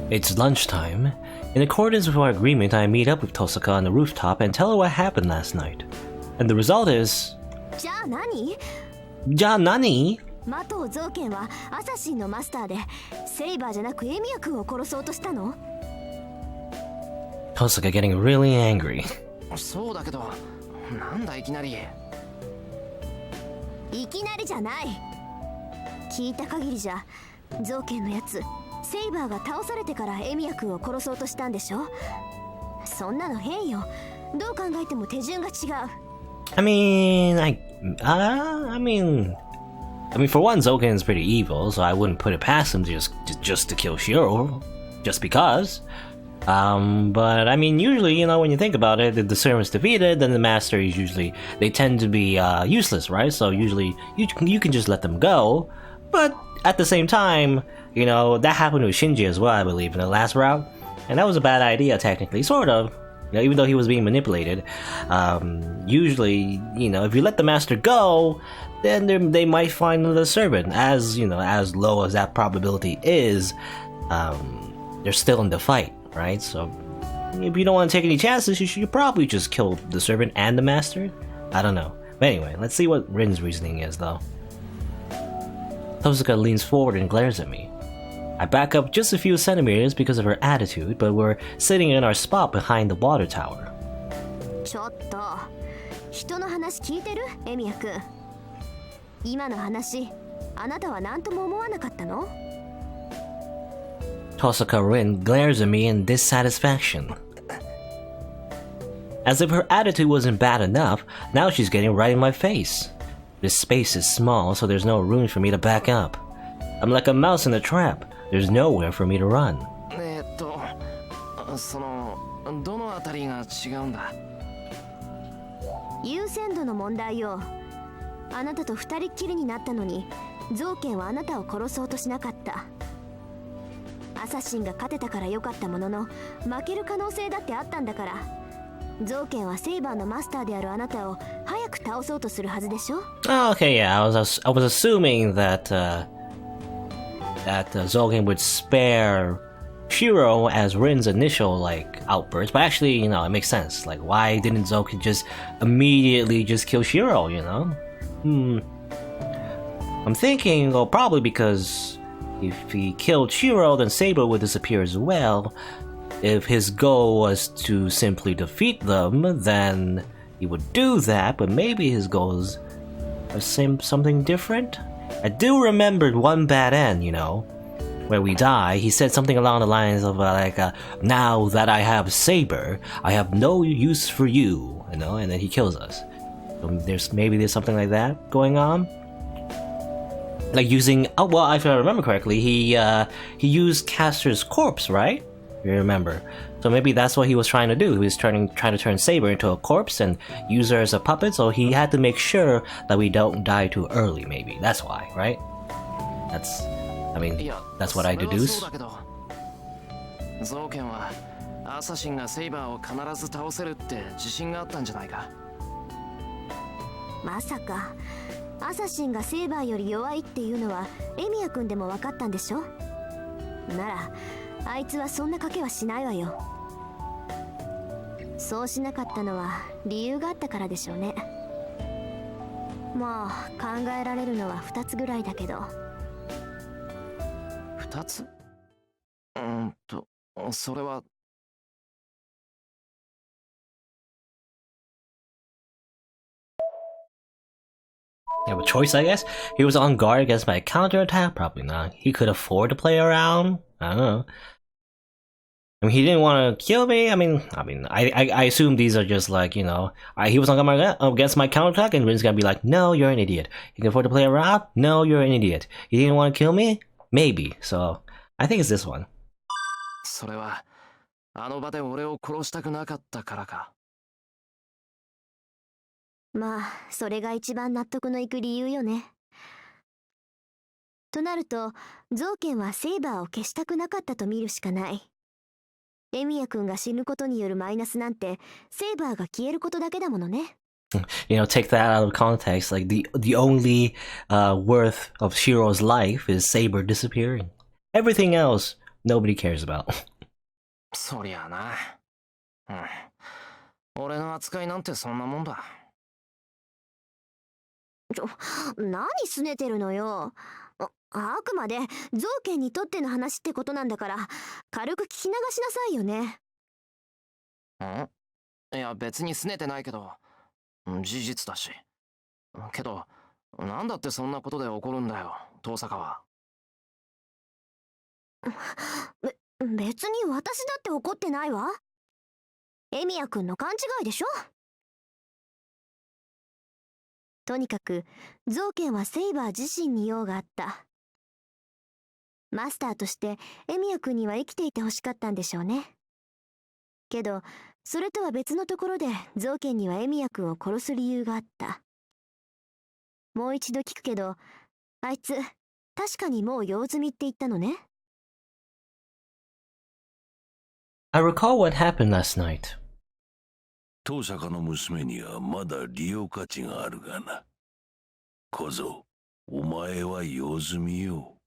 It's lunchtime. In accordance with our agreement, I meet up with Tosaka on the rooftop and tell her what happened last night. And the result is... じゃあ何？ Ja nani? マトウゾウケンはアサシンのマスターでセイバーじゃなくエミヤ君を殺そうとしたの？ Tosaka getting really angry. そうだけど、なんだいきなり。いきなりじゃない。聞いた限りじゃ、ゾウケンのやつセイバーが倒されてからエミヤ君を殺そうとしたんでしょ？そんなの変よ。どう考えても手順が違う。I mean, for one, Zouken is pretty evil, so I wouldn't put it past him just to kill Shiro, just because. But I mean, usually, you know, when you think about it, if the servant's defeated, then the master is usually, they tend to be useless, right? So usually you can just let them go. But at the same time, you know, that happened with Shinji as well, I believe, in the last route. And that was a bad idea, technically, sort of. You know, even though he was being manipulated. Usually, you know, if you let the master go, then they might find another servant. As, you know, as low as that probability is, they're still in the fight. Right, so if you don't want to take any chances, you should probably just kill the servant and the master. I don't know. But anyway, let's see what Rin's reasoning is, though. Tosaka leans forward and glares at me. I back up just a few centimeters because of her attitude, but we're sitting in our spot behind the water tower. ちょっと、人の話聞いてる？エミヤ君。今の話、あなたは何とも思わなかったの？ Tosaka Rin glares at me in dissatisfaction. As if her attitude wasn't bad enough, now she's getting right in my face. This space is small, so there's no room for me to back up. I'm like a mouse in a trap. There's nowhere for me to run. どのあたりが違うんだ？優先度の問題よ。あなたと二人っきりになったのに、ゾウケンはあなたを殺そうとしなかった。アサシンが勝てたから良かったものの、負ける可能性だってあったんだから。ゾウケンはセイバーのマスターであるあなたを早く倒そうとするはずでしょ？ Oh, okay, yeah, I was assuming that Zouken would spare Shiro as Rin's initial outburst, but actually, you know, it makes sense. Like, why didn't Zouken just immediately just kill Shiro? You know? I'm thinking, well, probably because if he killed Shiro, then Saber would disappear as well. If his goal was to simply defeat them, then he would do that, but maybe his goals are something different? I do remember one bad end, you know, where we die. He said something along the lines of now that I have Saber, I have no use for you, you know, and then he kills us. So there's something like that going on. Like using, oh well, if I remember correctly, he used Castor's corpse, right? You remember? So maybe that's what he was trying to do. He was trying to turn Saber into a corpse and use her as a puppet. So he had to make sure that we don't die too early. Maybe that's why, right? That's what I deduce. ゾウケンはアサシンがセイバーを必ず倒せるって自信があったんじゃないか。まさか。アサシンがセイバーより弱いっていうのはエミヤ君でも分かったんでしょ？ならあいつはそんな賭けはしないわよ。そうしなかったのは理由があったからでしょうね。まあ考えられるのは2つぐらいだけど。2つ？それは。You have a choice, I guess. He was on guard against my counterattack? Probably not. He could afford to play around? I don't know. I mean, he didn't want to kill me. I assume these are just like, you know, he was on guard against my counterattack, and Rin's gonna be like, no, you're an idiot. You can afford to play around? No, you're an idiot. You didn't want to kill me? Maybe. So, I think it's this one. それは、あの場で俺を殺したくなかったからか。まあ、それが一番納得のいく理由よね。となると、ゾウケンはセイバーを消したくなかったと見るしかない。エミヤ君が死ぬことによるマイナスなんて、セイバーが消えることだけだものね。You know, take that out of context. Like the only worth of Shiro's life is Saber disappearing. Everything else nobody cares about. そりゃな。うん。俺の扱いなんてそんなもんだ。何すねてるのよ。あくまで造形にとっての話ってことなんだから、軽く聞き流しなさいよね。いや、別にすねてないけど、事実だし。けど、なんだってそんなことで怒るんだよ、遠坂は。別に私だって怒ってないわ。エミヤ君の勘違いでしょ。とにかく造形はセイバー自身に用があった。マスターとしてエミヤ君には生きていてほしかったんでしょうね。けどそれとは別のところで造形にはエミヤ君を殺す理由があった。もう一度聞くけど、あいつ確かにもう用済みって言ったのね。I recall what happened last night. 遠坂の娘にはまだ利用価値があるがな。小僧、お前は用済みよ。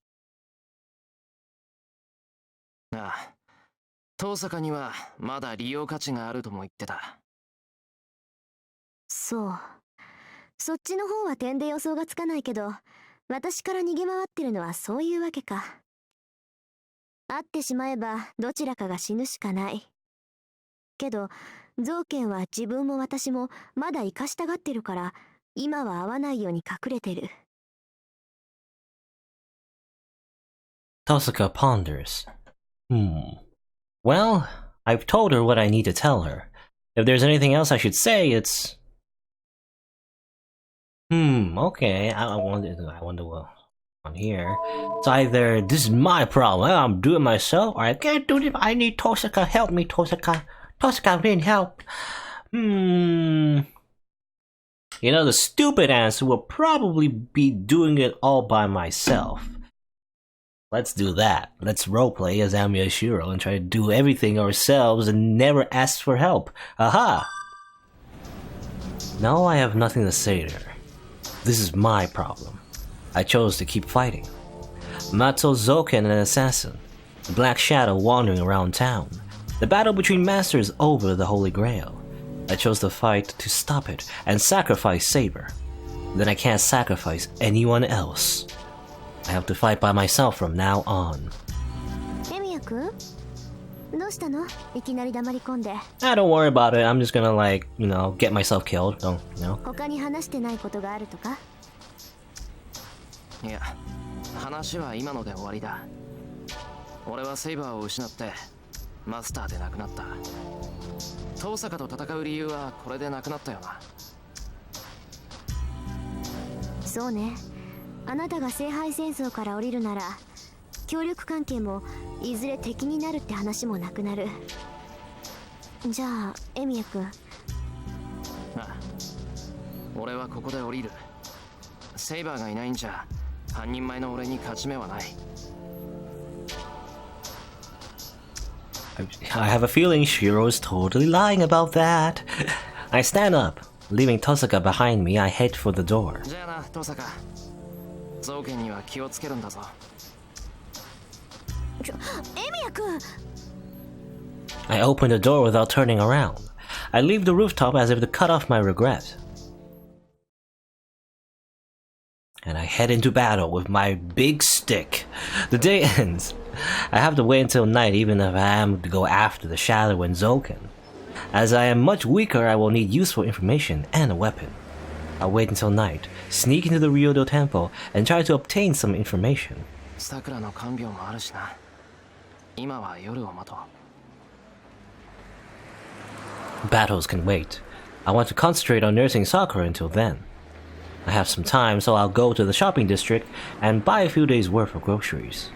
ああ、遠坂にはまだ利用価値があるとも言ってた。そう。そっちの方は点で予想がつかないけど、私から逃げ回ってるのはそういうわけか。会ってしまえばどちらかが死ぬしかない。けど造形は自分も私もまだ生かしたがってるから、今は会わないように隠れてる。Tosaka ponders. Well, I've told her what I need to tell her. If there's anything else I should say, it's... Okay, I wonder what on here. It's either this is my problem, I'm doing it myself, or I can't do it, I need Tosaka, help me, Tosaka. Tosaka, need help. You know, the stupid answer will probably be doing it all by myself. Let's do that. Let's roleplay as Amiya Shiro and try to do everything ourselves and never ask for help. Aha! No, I have nothing to say to her. This is my problem. I chose to keep fighting. Matto Zoken, an assassin. The Black Shadow wandering around town. The battle between masters over the Holy Grail. I chose to fight to stop it and sacrifice Saber. Then I can't sacrifice anyone else. I have to fight by myself from now on. エミヤ君、どうしたの？いきなり黙り込んで。Don't worry about it. I'm just gonna get myself killed. Don't, 他に話してないことがあるとか？いや、話は今ので終わりだ。俺はセイバーを失ってマスターで亡くなった。遠坂と戦う理由はこれでなくなったよな。そうね。あなたが聖杯戦争から降りるなら、協力関係もいずれ敵になるって話もなくなる。じゃあエミヤ君。ああ、俺はここで降りる。セイバーがいないんじゃ半人前の俺に勝ち目はない。I have a feeling Shiro is totally lying about that. I stand up. Leaving Tosaka behind me, I head for the door. じゃあな、遠坂。造形には気をつけるんだぞ。エミヤ君。I open the door without turning around. I leave the rooftop as if to cut off my regret. And I head into battle with my big stick. The day ends. I have to wait until night even if I am to go after the Shadow and Zoken. As I am much weaker, I will need useful information and a weapon. I'll wait until night, sneak into the Ryodo Temple, and try to obtain some information. 桜の看病もあるしな。今は夜を待とう。Battles can wait. I want to concentrate on nursing Sakura until then. I have some time, so I'll go to the shopping district and buy a few days' worth of groceries.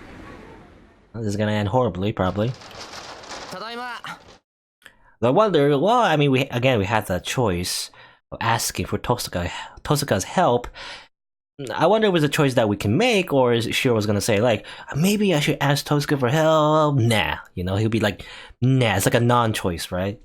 This is gonna end horribly, probably. ただいま。I wonder, well, I mean, we had that choice of asking for Tosaka's help. I wonder if it was a choice that we can make, or is Shiro's gonna say, like, maybe I should ask Tosaka for help? Nah. He'll be like, nah, it's like a non-choice, right?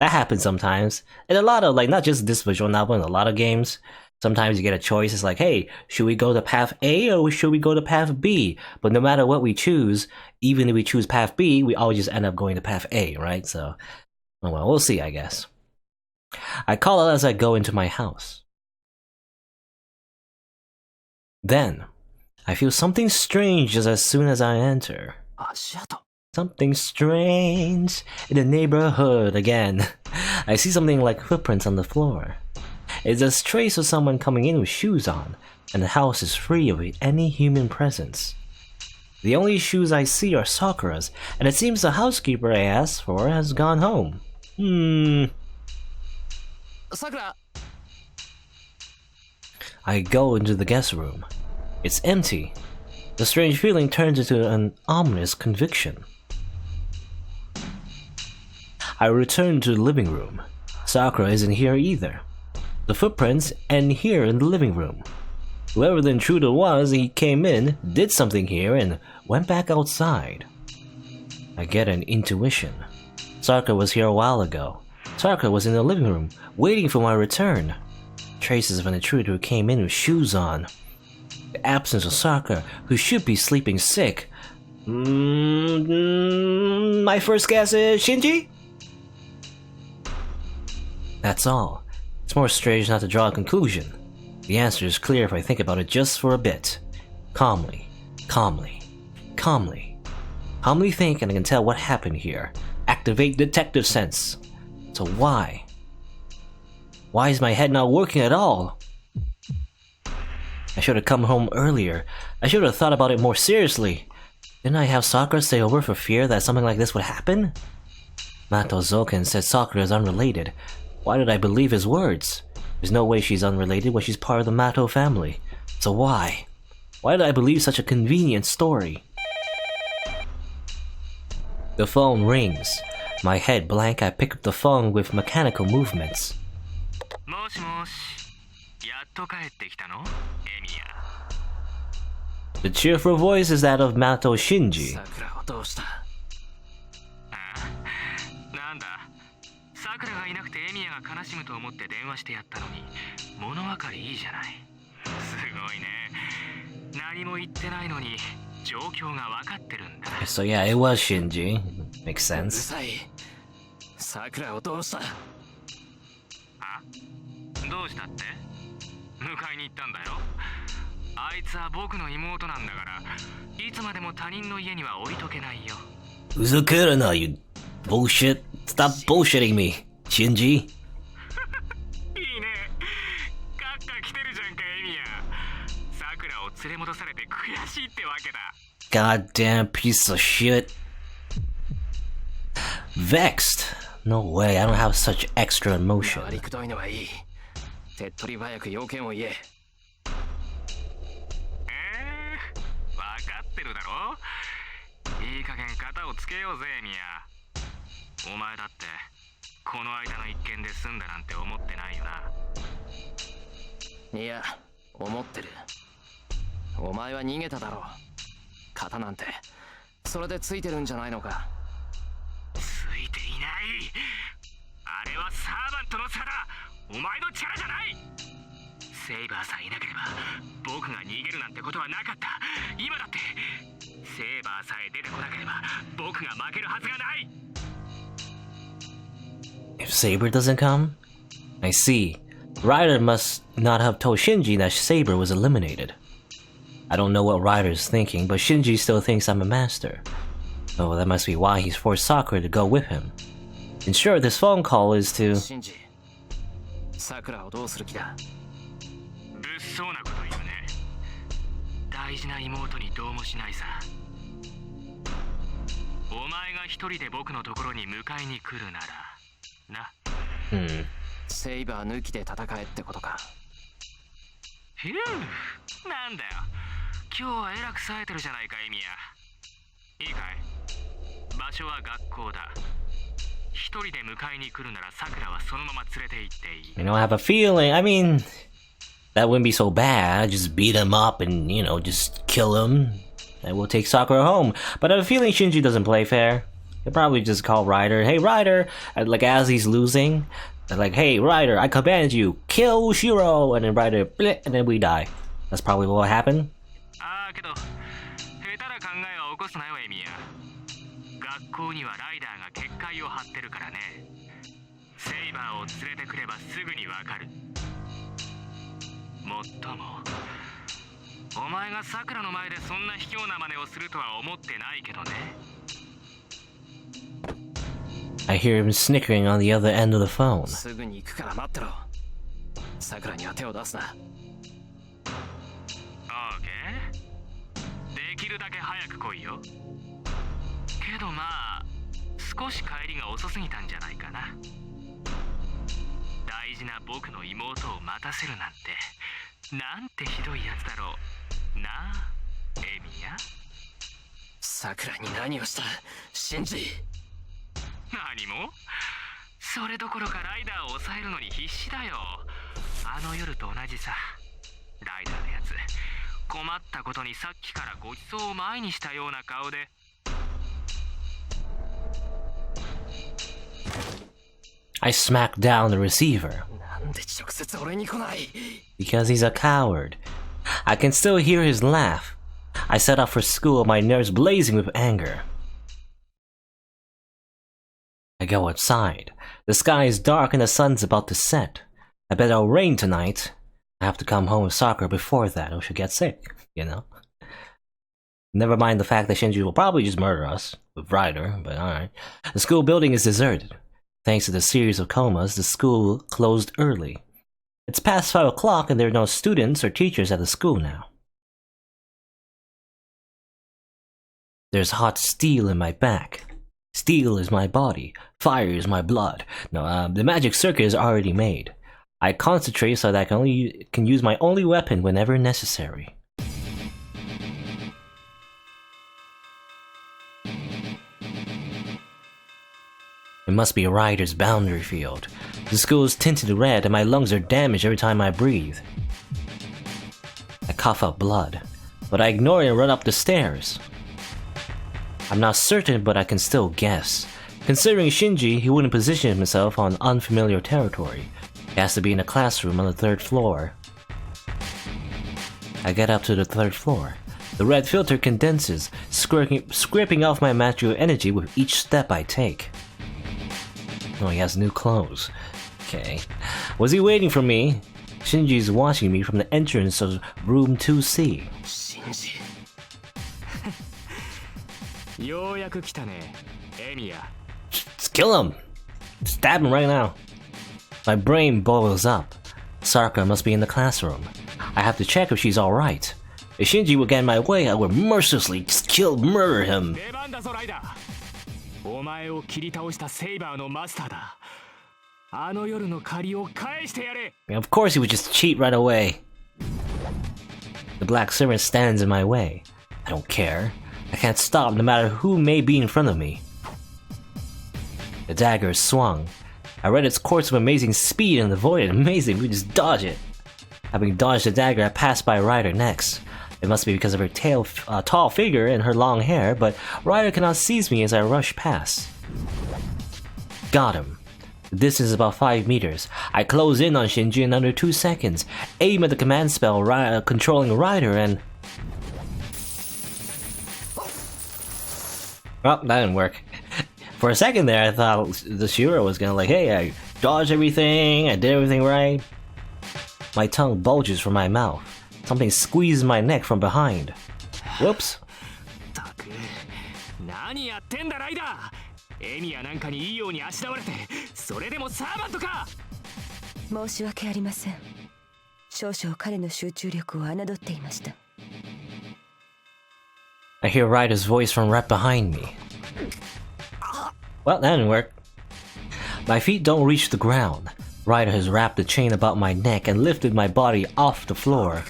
That happens sometimes. And a lot of, like, not just this visual novel, in a lot of games, Sometimes you get a choice. It's like, hey, should we go to path A or should we go to path B? But no matter what we choose, even if we choose path B, we always just end up going to path A, right? So, well, we'll see, I guess. I call out as I go into my house. Then, I feel something strange just as soon as I enter. Something strange in the neighborhood again. I see something like footprints on the floor. It's a trace of someone coming in with shoes on, and the house is free of any human presence. The only shoes I see are Sakura's, and it seems the housekeeper I asked for has gone home. Sakura! I go into the guest room. It's empty. The strange feeling turns into an ominous conviction. I return to the living room. Sakura isn't here either. The footprints end here in the living room. Whoever the intruder was, he came in, did something here, and went back outside. I get an intuition. Sakura was here a while ago. Sakura was in the living room, waiting for my return. Traces of an intruder who came in with shoes on. The absence of Sakura, who should be sleeping sick. My first guess is Shinji? That's all. It's more strange not to draw a conclusion. The answer is clear if I think about it just for a bit. Calmly think and I can tell what happened here. Activate detective sense. So why? Why is my head not working at all? I should have come home earlier. I should have thought about it more seriously. Didn't I have Sakura stay over for fear that something like this would happen? Mato Zoken said Sakura is unrelated. Why did I believe his words? There's no way she's unrelated when she's part of the Mato family. So why? Why did I believe such a convenient story? The phone rings. My head blank, I pick up the phone with mechanical movements. The cheerful voice is that of Mato Shinji. So yeah, it was Shinji. Makes sense. 桜をどうした？どうしたって？迎えに行ったんだよ。あいつは僕の妹なんだから、いつまでも他人の家には置いとけないよ。嘘くるな、you bullshit. Stop bullshitting me, Shinji. いいね。カッカ来てるじゃんか、エミヤ。桜を連れ戻されて悔しいってわけだ。Goddamn piece of shit. Vexed? No way, I don't have such extra emotion. 割りくどいのはいい。手っ取り早く要件を言え。わかってるだろ。いい加減肩をつけようぜ、エミヤ。お前だってこの間の一件で済んだなんて思ってないよな。いや、思ってる。お前は逃げただろう。肩なんてそれでついてるんじゃないのか。ついていない。あれはサーバントの差だ。お前の力じゃない。セイバーさえいなければ僕が逃げるなんてことはなかった。今だってセイバーさえ出てこなければ僕が負けるはずがない。 If Saber doesn't come? I see. Ryder must not have told Shinji that Saber was eliminated. I don't know what Ryder's thinking, but Shinji still thinks I'm a master. Oh, that must be why he's forced Sakura to go with him. And sure, this phone call is to... Shinji, Sakuraをどうする気だ？物騒なこと言うね。大事な妹にどうもしないさ。お前が一人で僕のところに迎えに来るならな。セイバー抜きで戦えってことか。ふう、なんだよ。今日はえらく冴えてるじゃないか、エミヤ。いいかい？場所は学校だ。一人で迎えに来るならさくらはそのまま連れて行っていい。You know, I have a feeling, I mean, that wouldn't be so bad. Just beat him up and, you know, just kill him. And we'll take Sakura home. But I have a feeling Shinji doesn't play fair. He'll probably just call Ryder, hey Ryder, like as he's losing. They're like, hey, Ryder, I command you, kill Shiro! And then Ryder, bleh, and then we die. That's probably what will happen. ああけど下手な考えは起こすなよエミヤ。学校にはライダーが結界を張ってるからね。セイバーを連れてくればすぐにわかる。もっともお前がさくらの前でそんな卑怯な真似をするとは思ってないけどね。 I hear him snickering on the other end of the phone. すぐに行くから待ってろ。さくらには手を出すな。オーケー。できるだけ早く来いよ。けどまあ少し帰りが遅すぎたんじゃないかな。大事な僕の妹を待たせるなんてなんてひどいやつだろうなあエミヤ。さくらに何をしたシンジ。何もそれどころかライダーを抑えるのに必死だよ。あの夜と同じさ。ライダーのやつ困ったことにさっきからごちそうを前にしたような顔で。I smacked down the receiver. なんで直接俺に来ない。 Because he's a coward. I can still hear his laugh. I set off for school, my nerves blazing with anger. I go outside. The sky is dark and the sun's about to set. I bet it'll rain tonight. I have to come home with soccer before that or she'll get sick, you know? Never mind the fact that Shinji will probably just murder us with Ryder, but alright. The school building is deserted. Thanks to the series of comas, the school closed early. It's past 5 o'clock and there are no students or teachers at the school now. There's hot steel in my back. Steel is my body. Fire is my blood. No, the magic circuit is already made. I concentrate so that I can use my only weapon whenever necessary. It must be Ryder's boundary field. The school is tinted red and my lungs are damaged every time I breathe. I cough up blood, but I ignore it and run up the stairs. I'm not certain, but I can still guess. Considering Shinji, he wouldn't position himself on unfamiliar territory. He has to be in a classroom on the 3rd floor. I get up to the 3rd floor. The red filter condenses, scraping off my magical energy with each step I take. Oh, he has new clothes. Okay. Was he waiting for me? Shinji's watching me from the entrance of room 2C. Shinji. ようやく来たね、エミヤ。 Just kill him! Stab him right now. My brain boils up. Sakura must be in the classroom. I have to check if she's alright. If Shinji would get in my way, I would mercilessly murder him. 出番だぞライダー。お前を切り倒したセイバーのマスターだ。あの夜の借りを返してやれ。 Of course he would just cheat right away. The black servant stands in my way. I don't care. I can't stop no matter who may be in front of me. The dagger is swung. I read its course with amazing speed and avoided. Amazing, we just dodge it. Having dodged the dagger, I pass by Ryder next. It must be because of her tall figure and her long hair, but Ryder cannot seize me as I rush past. Got him. The distance is about 5 meters. I close in on Shinji in under 2 seconds, aim at the command spell controlling Ryder and... Well, that didn't work. For a second there, I thought the Shiro was gonna like, hey, I dodged everything, I did everything right. My tongue bulges from my mouth. Something squeezes my neck from behind. Whoops. 何やってんだライダー。エミヤなんかにいいようにあしらわれて、それでもサーバントか。申し訳ありません。少々彼の集中力を侮っていました。I hear Ryder's voice from right behind me. Well, that didn't work. My feet don't reach the ground. Ryder has wrapped a chain about my neck and lifted my body off the floor.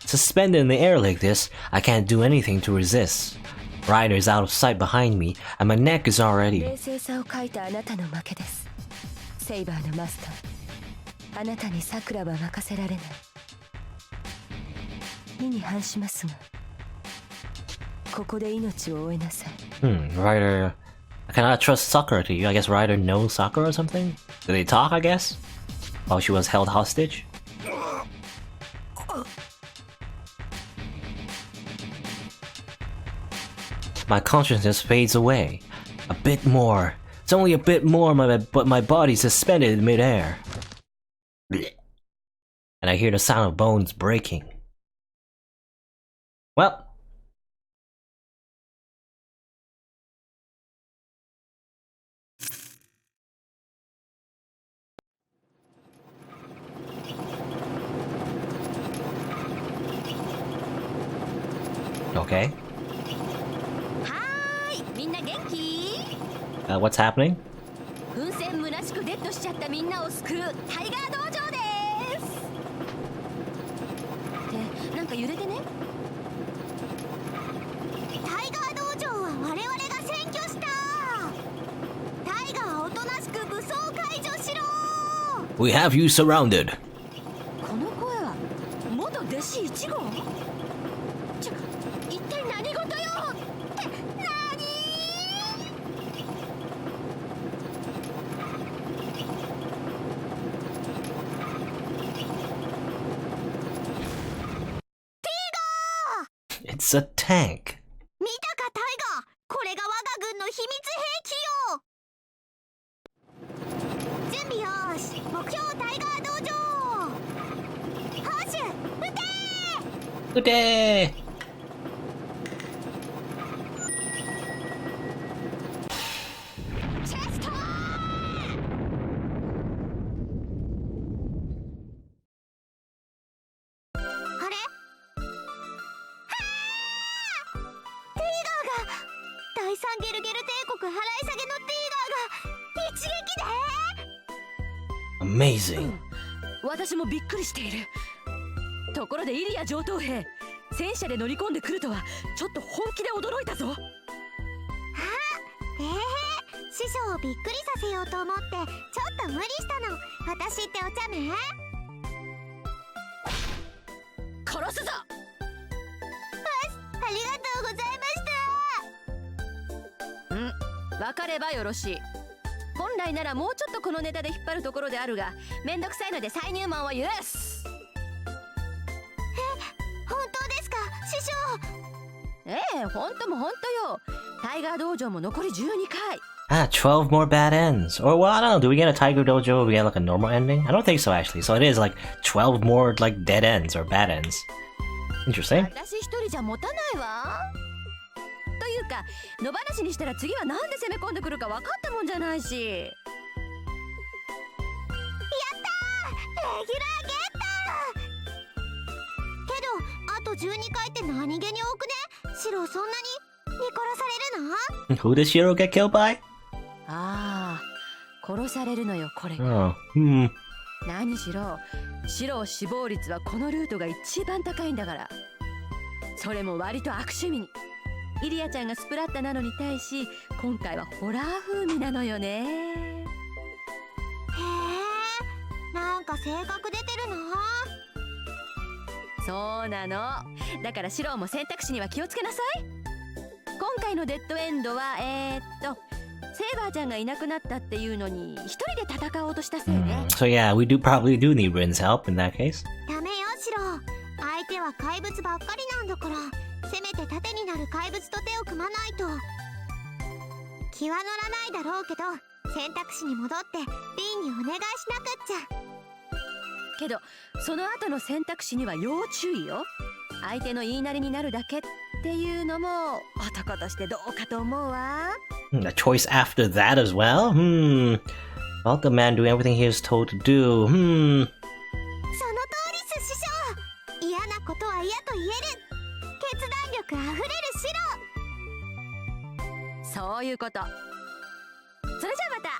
Suspended in the air like this, I can't do anything to resist. Ryder is out of sight behind me, and my neck is already... 冷静さを欠いたあなたの負けです。セイバーのマスター。あなたにサクラは任せられない。意に反しますが、ここで命を終えなさい。Ryder I cannot trust Sakura to you. I guess Ryder knows Sakura or something? Did they talk, I guess? While she was held hostage? My consciousness fades away. A bit more. It's only a bit more, but my body's suspended in midair. And I hear the sound of bones breaking. Well. Okay. Hi, みんな元気? What's happening? 奮戦虚しくデッドしちゃったみんなを救うタイガー道場です。ってなんか揺れてね。タイガー道場は我々が占拠した。タイガーおとなしく武装解除しろ。 We have you surrounded. この声は元弟子1号？一体何事よって何？It's a tank. 見たかタイガー、これが我が軍の秘密兵器よ。準備よーし、目標タイガー道場。砲手撃てー。Good day. チェストー。あれ？第三ゲルゲル帝国払い下げのティーガーが一撃で。 Amazing. 私もびっくりしている。ところでイリア上等兵、戦車で乗り込んでくるとはちょっと本気で驚いたぞ。師匠をびっくりさせようと思ってちょっと無理したの。私ってお茶目？殺すぞ。ありがとうございました。分かればよろしい。本来ならもうちょっとこのネタで引っ張るところであるが、めんどくさいので再入門は許す。本当ですか師匠？ええ、本当も本当よ。タイガー道場も残り12回。Ah, 12 more bad ends. Or, well, I don't know, do we get a Tiger Dojo if we get like a normal ending? I don't think so, actually. So it is like 12 more like dead ends or bad ends. Interesting. 私一人じゃ持たないわ。というか、野放しにしたら次はなんで攻め込んでくるか分かったもんじゃないし。やったー！レギュラーゲット！けど、あと12回って何気に多くね？シロそんなに見殺されるの？ Who does Shiro get killed by? ああ、殺されるのよこれ。Oh, 何しろ、シロ死亡率はこのルートが一番高いんだから。それも割と悪趣味に。イリアちゃんがスプラッタなのに対し、今回はホラー風味なのよね。へえ、なんか性格出てるな。そうなの。だからシロも選択肢には気をつけなさい。今回のデッドエンドはセイバーちゃんがいなくなったっていうのに一人で戦おうとしたせいね。So yeah, we probably do need Rin's help in that case. ダメよシロ、相手は怪物ばっかりなんだから、せめて盾になる怪物と手を組まないと。気は乗らないだろうけど、選択肢に戻ってリンにお願いしなくっちゃ。けどその後の選択肢には要注意よ。相手の言いなりになるだけっていうのも男としてどうかと思うわ。A choice after that as well? Well, the man doing everything he is told to do. その通りっす師匠。嫌なことは嫌と言える。決断力あふれるシロ。そういうこと。それじゃあまた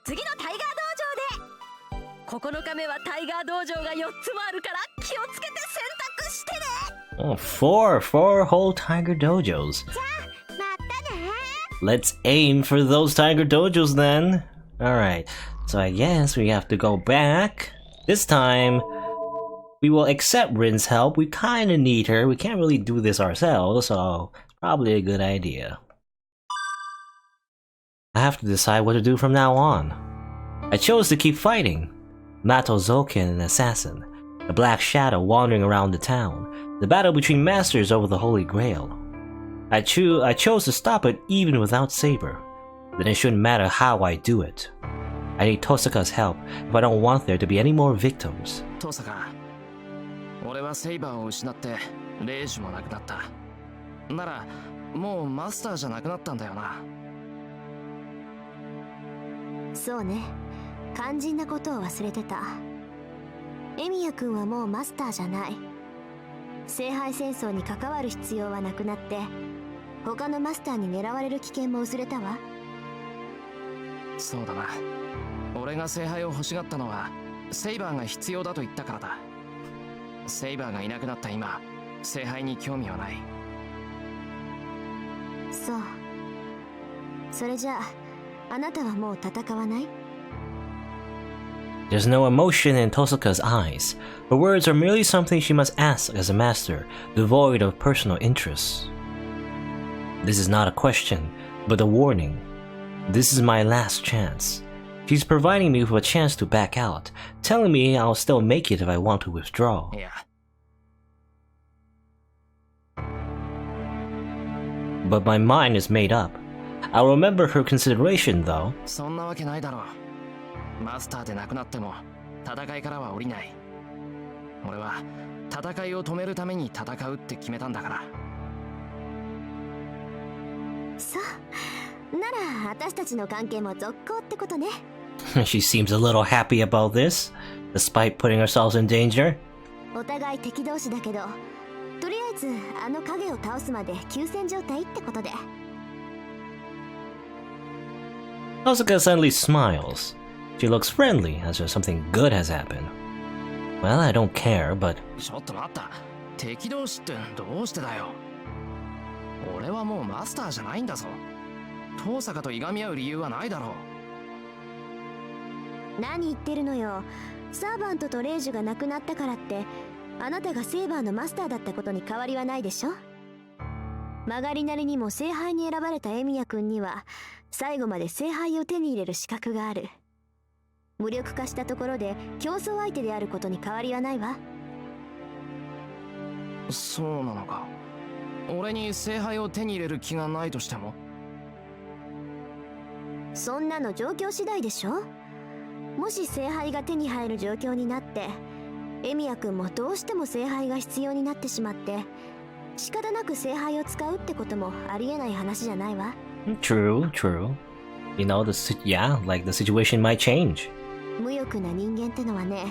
次のタイガー道場で。9日目はタイガー道場が4つもあるから気をつけて選択してね。Oh, four whole Tiger Dojos. じゃあまたね。 Let's aim for those Tiger Dojos then. Alright, so I guess we have to go back. This time, we will accept Rin's help. We kinda need her. We can't really do this ourselves, so it's probably a good idea. I have to decide what to do from now on. I chose to keep fighting. Mato Zoken, an assassin. A black shadow wandering around the town. The battle between masters over the Holy Grail. I chose to stop it even without Saber. Then it shouldn't matter how I do it. I need Tosaka's help if I don't want there to be any more victims. トサカ、俺はセイバーを失ってレイジもなくなった。ならもうマスターじゃなくなったんだよな。そうね、肝心なことを忘れてた。エミヤ君はもうマスターじゃない。聖杯戦争に関わる必要はなくなって、他のマスターに狙われる危険も薄れたわ。そうだな。俺が聖杯を欲しがったのはセイバーが必要だと言ったからだ。セイバーがいなくなった今、聖杯に興味はない。そう。それじゃあ、あなたはもう戦わない？ There's no emotion in Tosaka's eyes. Her words are merely something she must ask as a master, devoid of personal interests. This is not a question, but a warning. This is my last chance. She's providing me with a chance to back out, telling me I'll still make it if I want to withdraw. いや。But my mind is made up. I'll remember her consideration, though. そんなわけないだろう。マスターでなくなっても戦いからは降りない。俺は戦いを止めるために戦うって決めたんだから。そう。なら私たちの関係も続行ってことね。She seems a little happy about this, despite putting ourselves in danger. お互い敵同士だけど、とりあえずあの影を倒すまで休戦状態ってことで。Tosaka suddenly smiles. She looks friendly as if something good has happened. Well, I don't care, but... ちょっと待った。敵同士ってどうしてだよ。俺はもうマスターじゃないんだぞ。遠坂といがみ合う理由はないだろう。何言ってるのよ。サーバントとレイジュが亡くなったからってあなたがセイバーのマスターだったことに変わりはないでしょ。曲がりなりにも聖杯に選ばれたエミヤ君には最後まで聖杯を手に入れる資格がある。無力化したところで競争相手であることに変わりはないわ。そうなのか。俺に聖杯を手に入れる気がないとしても。そんなの状況次第でしょ。もし聖杯が手に入る状況になってエミヤ君もどうしても聖杯が必要になってしまって仕方なく聖杯を使うってこともありえない話じゃないわ。 True. You know, like the situation might change. 無欲な人間ってのはね、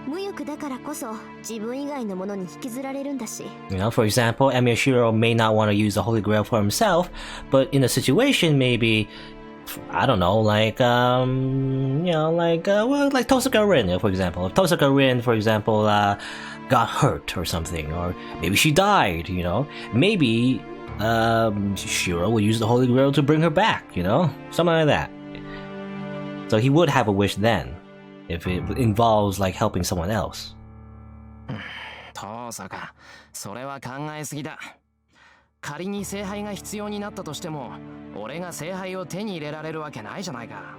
無欲だからこそ自分以外のものに引きずられるんだし。You know, for example, Emiyashiro may not want to use the Holy Grail for himself, but in a situation maybe, I don't know, like like Tosaka Rin, for example. If Tosaka Rin, for example, got hurt or something, or maybe she died, you know, maybe Shiro will use the Holy Grail to bring her back, you know, something like that. So he would have a wish then, if it involves like helping someone else. 遠坂、それは考えすぎだ。仮に聖杯が必要になったとしても、俺が聖杯を手に入れられるわけないじゃないか。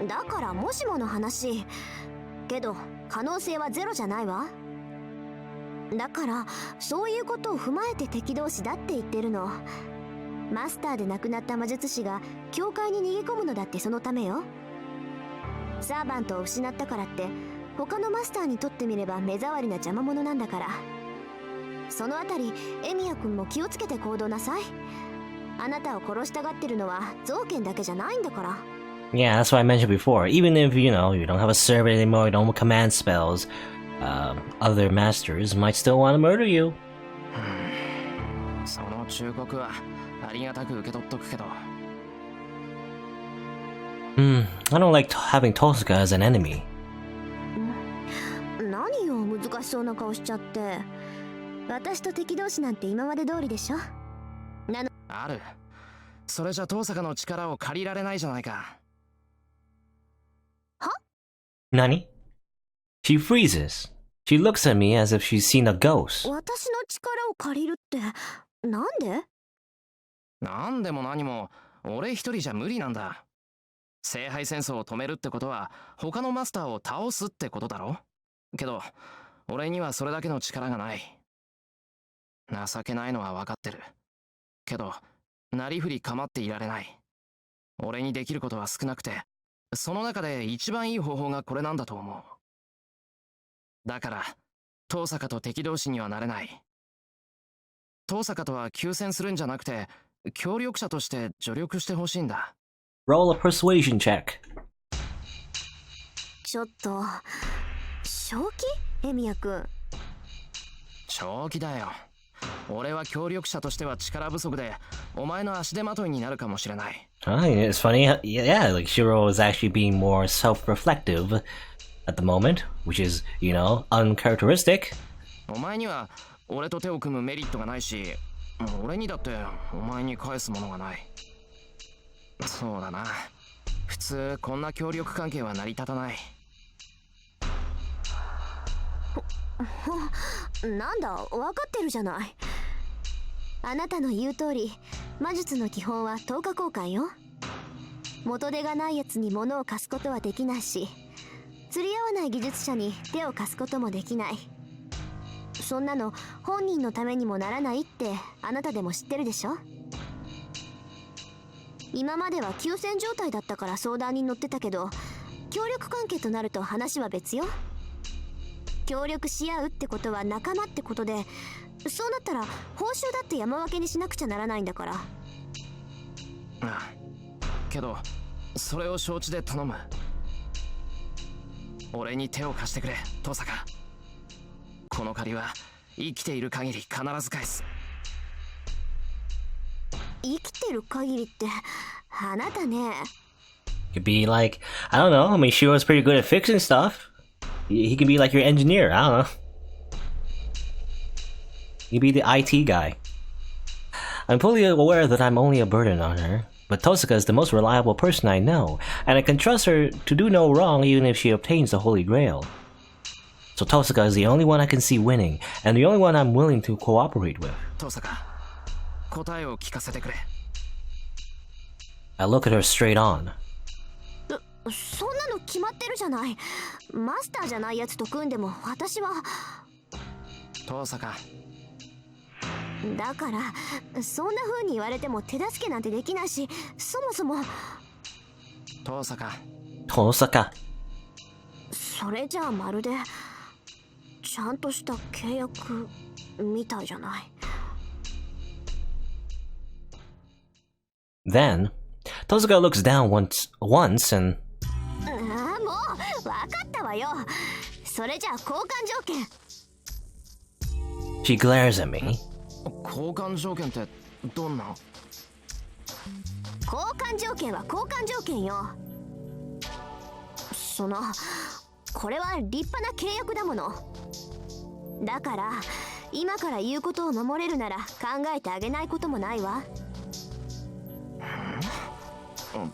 だからもしもの話。けど可能性はゼロじゃないわ。だからそういうことを踏まえて敵同士だって言ってるの。マスターで亡くなった魔術師が教会に逃げ込むのだってそのためよ。サーバントを失ったからって他のマスターにとってみれば目障りな邪魔者なんだから。そのあたりエミヤ君も気をつけて行動なさい。あなたを殺したがってるのは造剣だけじゃないんだから。 Yeah, that's what I mentioned before. Even if, you know, you don't have a servant anymore, you don't have command spells, other masters might still want to murder you. その忠告はありがたく受け取っとくけど。I don't like having Tosaka as an enemy. 何よ難しそうな顔しちゃって。私と敵同士なんて今まで通りでしょ。ある。それじゃ遠坂の力を借りられないじゃないか。は？ Nani? She freezes. She looks at me as if she's seen a ghost. 私の力を借りるってなんで？なんでも何も俺一人じゃ無理なんだ。聖杯戦争を止めるってことは他のマスターを倒すってことだろ。けど俺にはそれだけの力がない。情けないのは分かってるけど、なりふり構っていられない。俺にできることは少なくて、その中で一番いい方法がこれなんだと思う。だから遠坂と敵同士にはなれない。遠坂とは休戦するんじゃなくて協力者として助力してほしいんだ。 Roll a persuasion check. ちょっと正気？エミヤ君。正気だよ。俺は協力者としては力不足でお前の足手まといになるかもしれない。It's funny, yeah, like Shiro is actually being more self-reflective at the moment, which is, uncharacteristic. お前には俺と手を組むメリットがないし、俺にだってお前に返すものがない。そうだな、普通こんな協力関係は成り立たない。なんだ、分かってるじゃない。あなたの言う通り、魔術の基本は10日交換よ。元手がないやつに物を貸すことはできないし、釣り合わない技術者に手を貸すこともできない。そんなの本人のためにもならないってあなたでも知ってるでしょ。今までは休戦状態だったから相談に乗ってたけど、協力関係となると話は別よ。協力し合うってことは仲間ってことで、そうなったら報酬だって山分けにしなくちゃならないんだから。ああ、けどそれを承知で頼む。俺に手を貸してくれ、遠坂。この借りは生きている限り必ず返す。生きてる限りってあなたね。Could be like, I don't know, I mean, Shiro's pretty good at fixing stuff. He can be like your engineer, I don't know. He'd be the IT guy. I'm fully aware that I'm only a burden on her, but Tosaka is the most reliable person I know, and I can trust her to do no wrong even if she obtains the Holy Grail. So Tosaka is the only one I can see winning, and the only one I'm willing to cooperate with. 遠坂、答えを聞かせてくれ。I look at her straight on. そんなの決まってるじゃない。マスターじゃないやつと組んでも私は。遠坂、だからそんな風に言われても手助けなんてできないし、そもそも。遠坂。Tosaka. それじゃあまるでちゃんとした契約みたいじゃない。Then, Tosaka looks down once and... もう分かったわよ。それじゃあ交換条件。She glares at me. 交換条件ってどんな？交換条件は交換条件よ。これは立派な契約だもの。だから今から言うことを守れるなら考えてあげないこともないわ。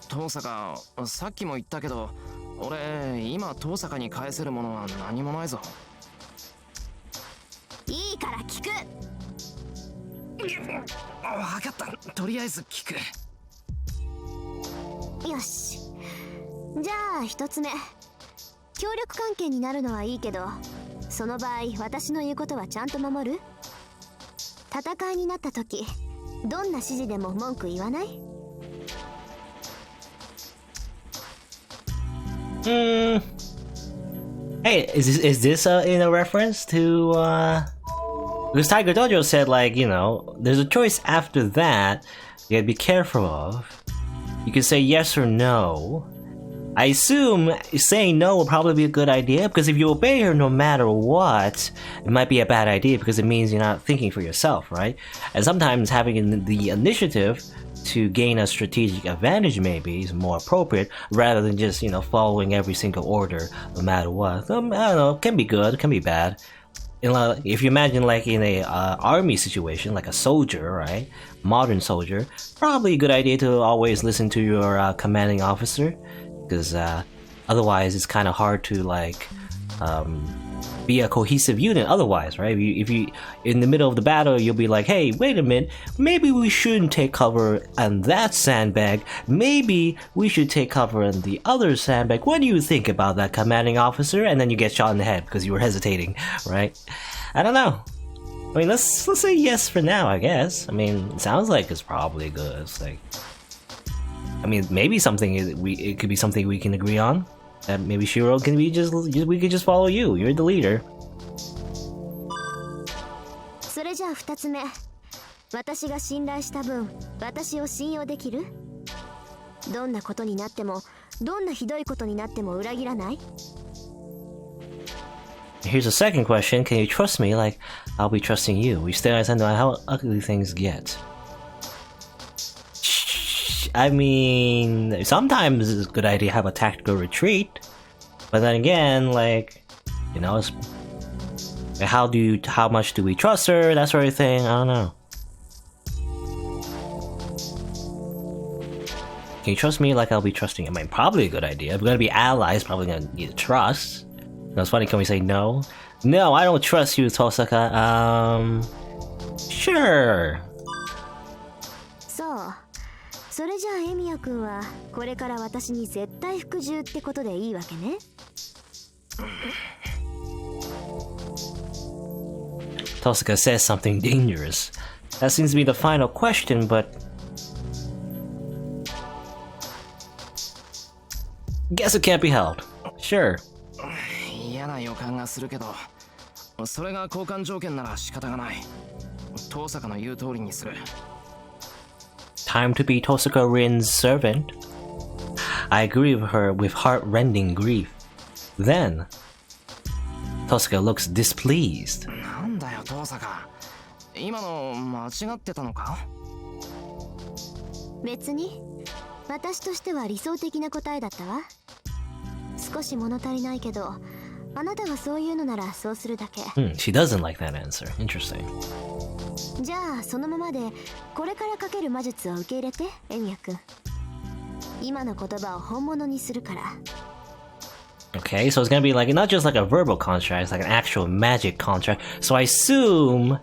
遠坂、さっきも言ったけど俺今遠坂に返せるものは何もないぞ。いいから聞く。分かった、とりあえず聞く。よし、じゃあ一つ目、協力関係になるのはいいけど、その場合私の言うことはちゃんと守る？戦いになった時どんな指示でも文句言わない？Hey, is this in a reference to because Tiger Dojo said, like, there's a choice after that you gotta be careful of. You can say yes or no. I assume saying no will probably be a good idea, because if you obey her no matter what, it might be a bad idea because it means you're not thinking for yourself, right? And sometimes having the initiative to gain a strategic advantage maybe is more appropriate rather than just, following every single order no matter what. I don't know, can be good, can be bad. If you imagine like in a army situation, like a soldier, right? Modern soldier, probably a good idea to always listen to your commanding officer, because otherwise it's kind of hard to be a cohesive unit otherwise, right? If you in the middle of the battle, you'll be like, hey, wait a minute, maybe we shouldn't take cover on that sandbag. Maybe we should take cover on the other sandbag. What do you think about that, commanding officer? And then you get shot in the head because you were hesitating, right? I don't know. I mean, let's say yes for now, I guess. I mean, it sounds like it's probably good. It's like, I mean, maybe it could be something we can agree on. That maybe Shiro can be we could just follow you. You're the leader. それじゃあ2つ目。私が信頼した分、私を信用できる？どんなことになっても、どんなひどいことになっても裏切らない？ Here's a second question. Can you trust me like I'll be trusting you? We still understand how ugly things get. I mean, sometimes it's a good idea to have a tactical retreat, but then again, like, you know, how much do we trust her? That sort of thing. I don't know. Can you trust me like I'll be trusting you? I mean, probably a good idea. If we're gonna be allies, probably gonna need trust. You know, it's funny, can we say no? No, I don't trust you, Tosaka. Sure. そう。それじゃあエミヤ君はこれから私に絶対服従ってことでいいわけね。Tosaka says something dangerous. That seems to be the final question, but guess it can't be held. Sure. 嫌な予感がするけど、それが交換条件なら仕方がない。遠坂の言う通りにする。Time to be Tosaka Rin's servant. I agree with her with heart-rending grief. Then, Tosaka looks displeased. なんだよ、遠坂。今の間違ってたのか？別に、私としては理想的な答えだったわ。少し物足りないけど、あなたがそういうのならそうするだけ。She doesn't like that answer. Interesting. じゃあそのままでこれからかける魔術を受け入れて、エミヤ君。今の言葉を本物にするから。Okay, so it's gonna be like not just like a verbal contract, it's like an actual magic contract. So I assume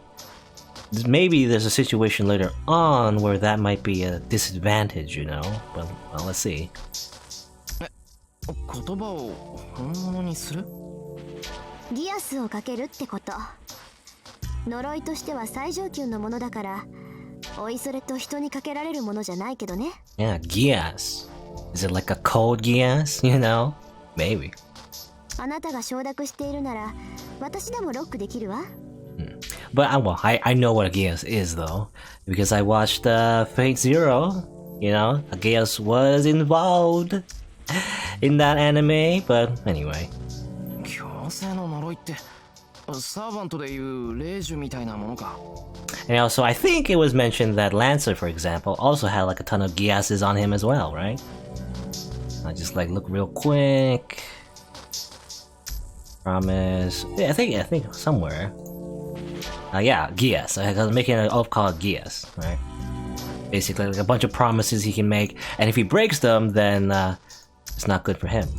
maybe there's a situation later on where that might be a disadvantage, you know? But well, let's see. 言葉を本物にする？ギアスをかけるってこと。呪いとしては最上級のものだから、おいそれと人にかけられるものじゃないけどね。Yeah, Gias. Is it like a cold Gias, you know? Maybe. あなたが承諾しているなら、私でもロックできるわ。But I know what a Gias is though, because I watched Fate Zero. You know, a Gias was involved in that anime, but anyway. 強制の呪いってサーバントでいう霊樹みたいなものか。 And also, I think it was mentioned that Lancer, for example, also had like a ton of Giases on him as well, right? I just like look real quick. Promise. Yeah, I think somewhere. Yeah, Gias. I was making an oath called Gias, right? Basically, like a bunch of promises he can make, and if he breaks them, then it's not good for him.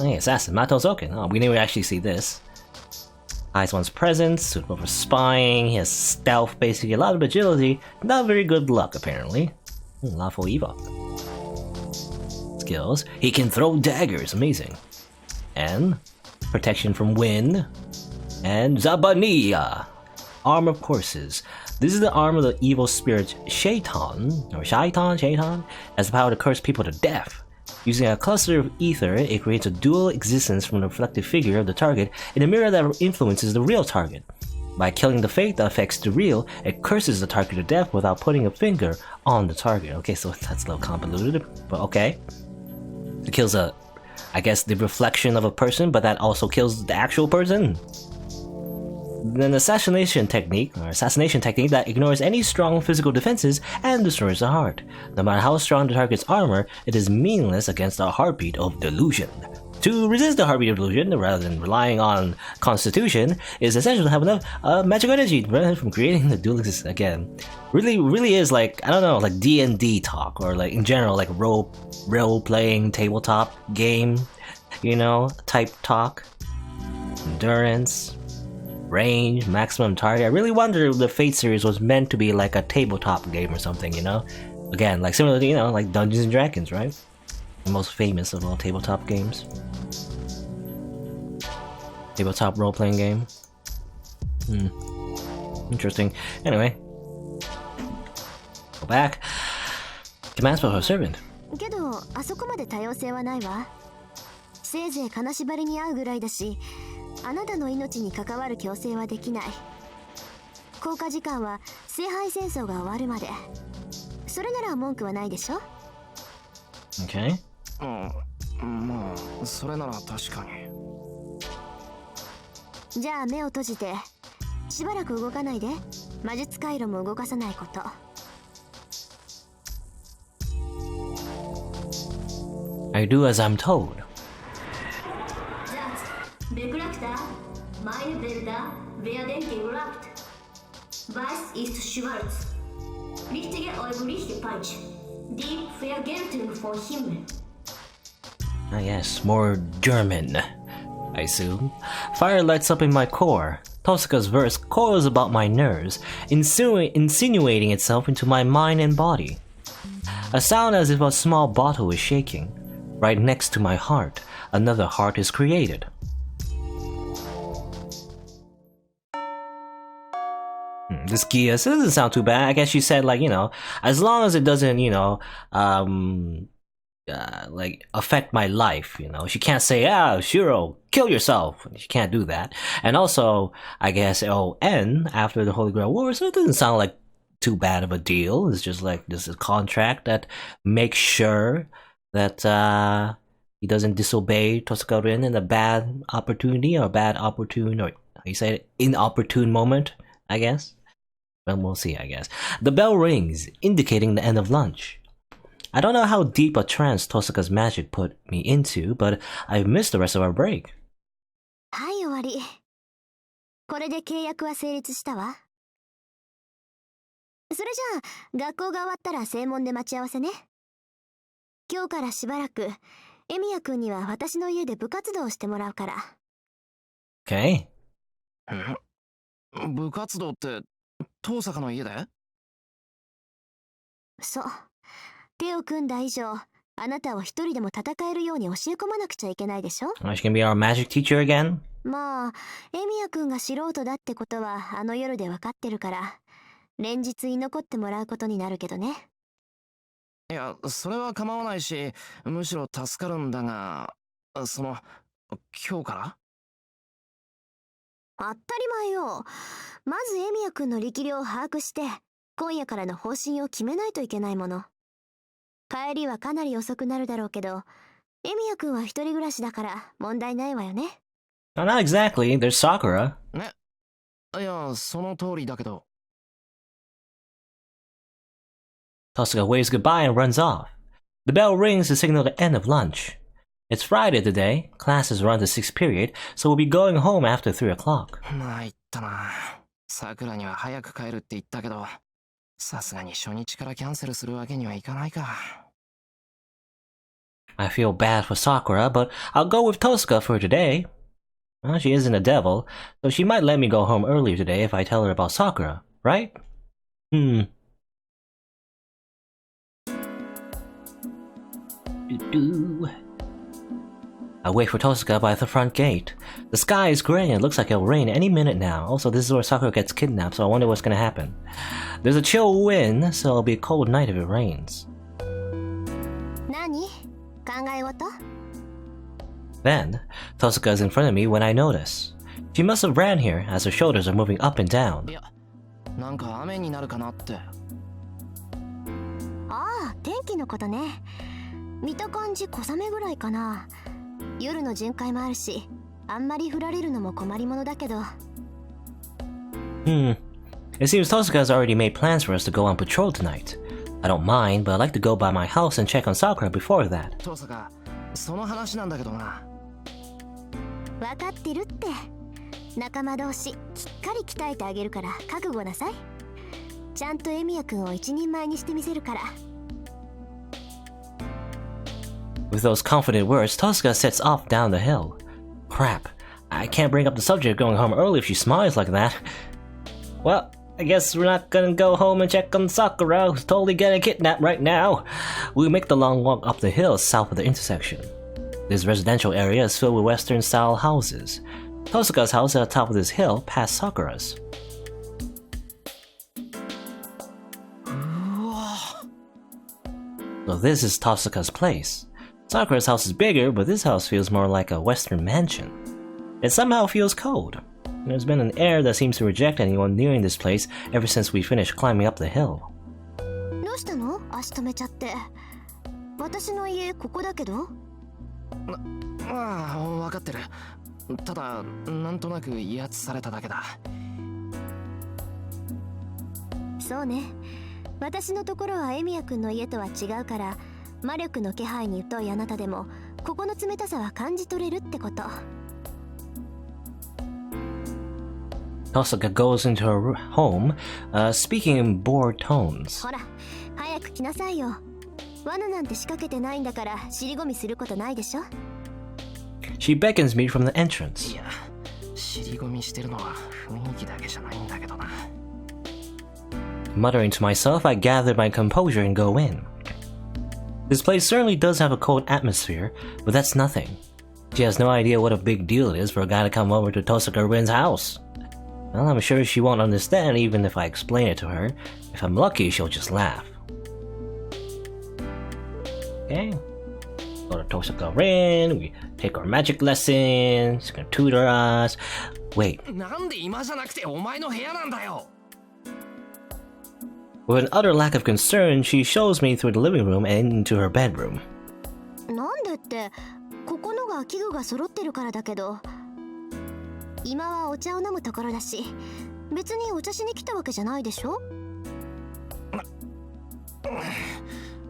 Oh, yeah, assassin Mato's Oken. Oh, we never actually see this. Hides one's presence, suitable for spying. He has stealth, basically a lot of agility. Not very good luck, apparently. Lawful evil. Skills: he can throw daggers, amazing. And protection from wind. And Zabaniya, arm of courses. This is the arm of the evil spirit Shaitan, has the power to curse people to death. Using a cluster of ether, it creates a dual existence from the reflective figure of the target in a mirror that influences the real target. By killing the fate that affects the real, it curses the target to death without putting a finger on the target. Okay, so that's a little convoluted, but okay. It kills I guess the reflection of a person, but that also kills the actual person. An assassination technique that ignores any strong physical defenses and destroys the heart. No matter how strong the target's armor, it is meaningless against the heartbeat of delusion. To resist the heartbeat of delusion, rather than relying on constitution, is essential to have enough magical energy to prevent from creating the dual existence again. Really is like, I don't know, like D&D talk, or like in general, like role-playing tabletop game, you know, type talk. endurance, range, maximum target. I really wonder if the Fate series was meant to be like a tabletop game or something, you know? Again, like similar to, you know, like Dungeons and Dragons, right? The most famous of all tabletop games. Tabletop role-playing game. Interesting. Anyway. Go back. Commands for her servant. けどあそこまで多様性はないわ。せいぜい金縛りに遭うぐらいだし、あなたの命に関わる強制はできない。降下時間は聖杯戦争が終わるまで。それなら文句はないでしょ？ Okay. まあそれなら確かに。じゃあ目を閉じて、しばらく動かないで。魔術回路も動かさないこと。I do as I'm told. Betrachter, meine Bilder werden gerappt. Weiß ist schwarz. Richtige Eubliche Punch. Die Vergeltung von Himmel. Ah yes, more German, I assume. Fire lights up in my core. Tosca's verse coils about my nerves, insinuating itself into my mind and body. A sound as if a small bottle is shaking. Right next to my heart, another heart is created. This Gia, so it doesn't sound too bad. I guess she said, like, you know, as long as it doesn't, you know, like, affect my life, you know. She can't say, Shiro, kill yourself. She can't do that. And also, I guess, N, after the Holy Grail War, so it doesn't sound like too bad of a deal. It's just like, this is a contract that makes sure that he doesn't disobey Tosca Rin in a bad opportunity or bad opportune, or how you say it, inopportune moment, I guess. Well, we'll see, I guess. The bell rings, indicating the end of lunch. I don't know how deep a trance Tosca's magic put me into, but I've missed the rest of our break. はい、終わり。これで契約は成立したわ。それじゃあ、学校が終わったら正門で待ち合わせね。今日からしばらく、エミヤくんには私の家で部活動をしてもらうから。Okay. 部活動って遠坂の家で？そう。手を組んだ以上、あなたを一人でも戦えるように教え込まなくちゃいけないでしょ？ She can be our magic teacher again? まあ、エミヤくんが素人だってことはあの夜で分かってるから、連日居残ってもらうことになるけどね。いや、それは構わないし、むしろ助かるんだが、今日から？当たり前よ。まずエミヤくんの力量を把握して、今夜からの方針を決めないといけないもの。帰りはかなり遅くなるだろうけど、エミヤくんは一人暮らしだから問題ないわよね。Not exactly. There's Sakura. ね。いや、その通りだけど。Tosca waves goodbye and runs off. The bell rings to signal the end of lunch. It's Friday today. Classes run the 6th period, so we'll be going home after 3 o'clock. まいったな。桜には早く帰るって言ったけど、さすがに初日からキャンセルするわけにはいかないか。I feel bad for Sakura, but I'll go with Tosca for today. Well, she isn't a devil, so she might let me go home earlier today if I tell her about Sakura, right? I wait for Tosca by the front gate. The sky is gray and it looks like it'll rain any minute now. Also, this is where Sakura gets kidnapped, so I wonder what's gonna happen. There's a chill wind, so it'll be a cold night if it rains. 何？考え事？ Then, Tosca is in front of me when I notice. She must have ran here, as her shoulders are moving up and down. いや、なんか雨になるかなって。ああ、天気のことね。見た感じ小雨ぐらいかな。夜の巡回もあるし、あんまり降られるのも困りものだけど。It seems Tosca has already made plans for us to go on patrol tonight. I don't mind, but I'd like to go by my house and check on Sakura before that. 遠坂、その話なんだけどな。分かってるって。仲間同士、きっかり鍛えてあげるから覚悟なさい。ちゃんとエミヤくんを一人前にしてみせるから。With those confident words, Tosca sets off down the hill. Crap, I can't bring up the subject of going home early if she smiles like that. Well, I guess we're not gonna go home and check on Sakura, who's totally getting kidnapped right now. We make the long walk up the hill south of the intersection. This residential area is filled with Western-style houses. Tosaka's house at the top of this hill past Sakura's. So this is Tosaka's place. Sakura's house is bigger, but this house feels more like a Western mansion. It somehow feels cold. There's been an air that seems to reject anyone nearing this place ever since we finished climbing up the hill. どうしたの？足止めちゃって。私の家ここだけど。ああ、分かってる。ただ、なんとなく威圧されただけだ。そうね。私のところはエミヤ君の家とは違うから、魔力の気配に疎いあなたでもここの冷たさは感じ取れるってこと。Tosaka goes into her home, speaking in bored tones. ほら、早く来なさいよ。罠なんて仕掛けてないんだから尻込みすることないでしょ。She beckons me from the entrance. いや、尻込みしてるのは雰囲気だけじゃないんだけどな。Muttering to myself, I gather my composure and go in. This place certainly does have a cold atmosphere, but that's nothing. She has no idea what a big deal it is for a guy to come over to Tosaka Rin's house. Well, I'm sure she won't understand even if I explain it to her. If I'm lucky, she'll just laugh. Okay. Go to Tosaka Rin, we take our magic lessons, she's gonna tutor us. Wait. なんで今じゃなくてお前の部屋なんだよ。With an utter lack of concern, she shows me through the living room and into her bedroom. なんでって、ここのが器具が揃ってるからだけど。今はお茶を飲むところだし、別にお茶しに来たわけじゃないでしょ。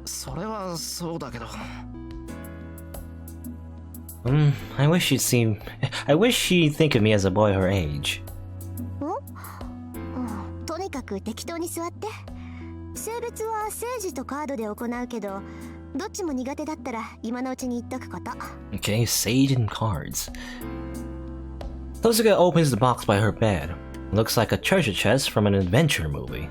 それはそうだけど。I wish she'd think of me as a boy her age. とにかく適当に座って。性別は政治とカードで行うけど、どっちも苦手だったら今のうちに言っとくこと。Okay, sage and cards. Tosaka opens the box by her bed. Looks like a treasure chest from an adventure movie.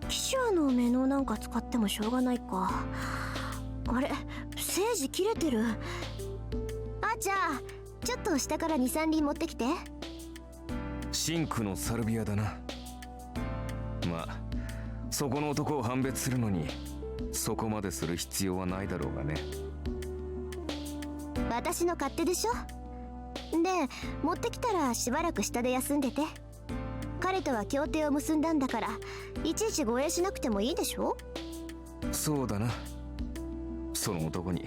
騎手のメノなんか使ってもしょうがないか。あれ、政治切れてる。あ、じゃあちょっと下から2、3輪持ってきて。シンクのサルビアだな。まあそこの男を判別するのにそこまでする必要はないだろうがね。私の勝手でしょ。で、持ってきたらしばらく下で休んでて。彼とは協定を結んだんだから、いちいち護衛しなくてもいいでしょ。そうだな。その男に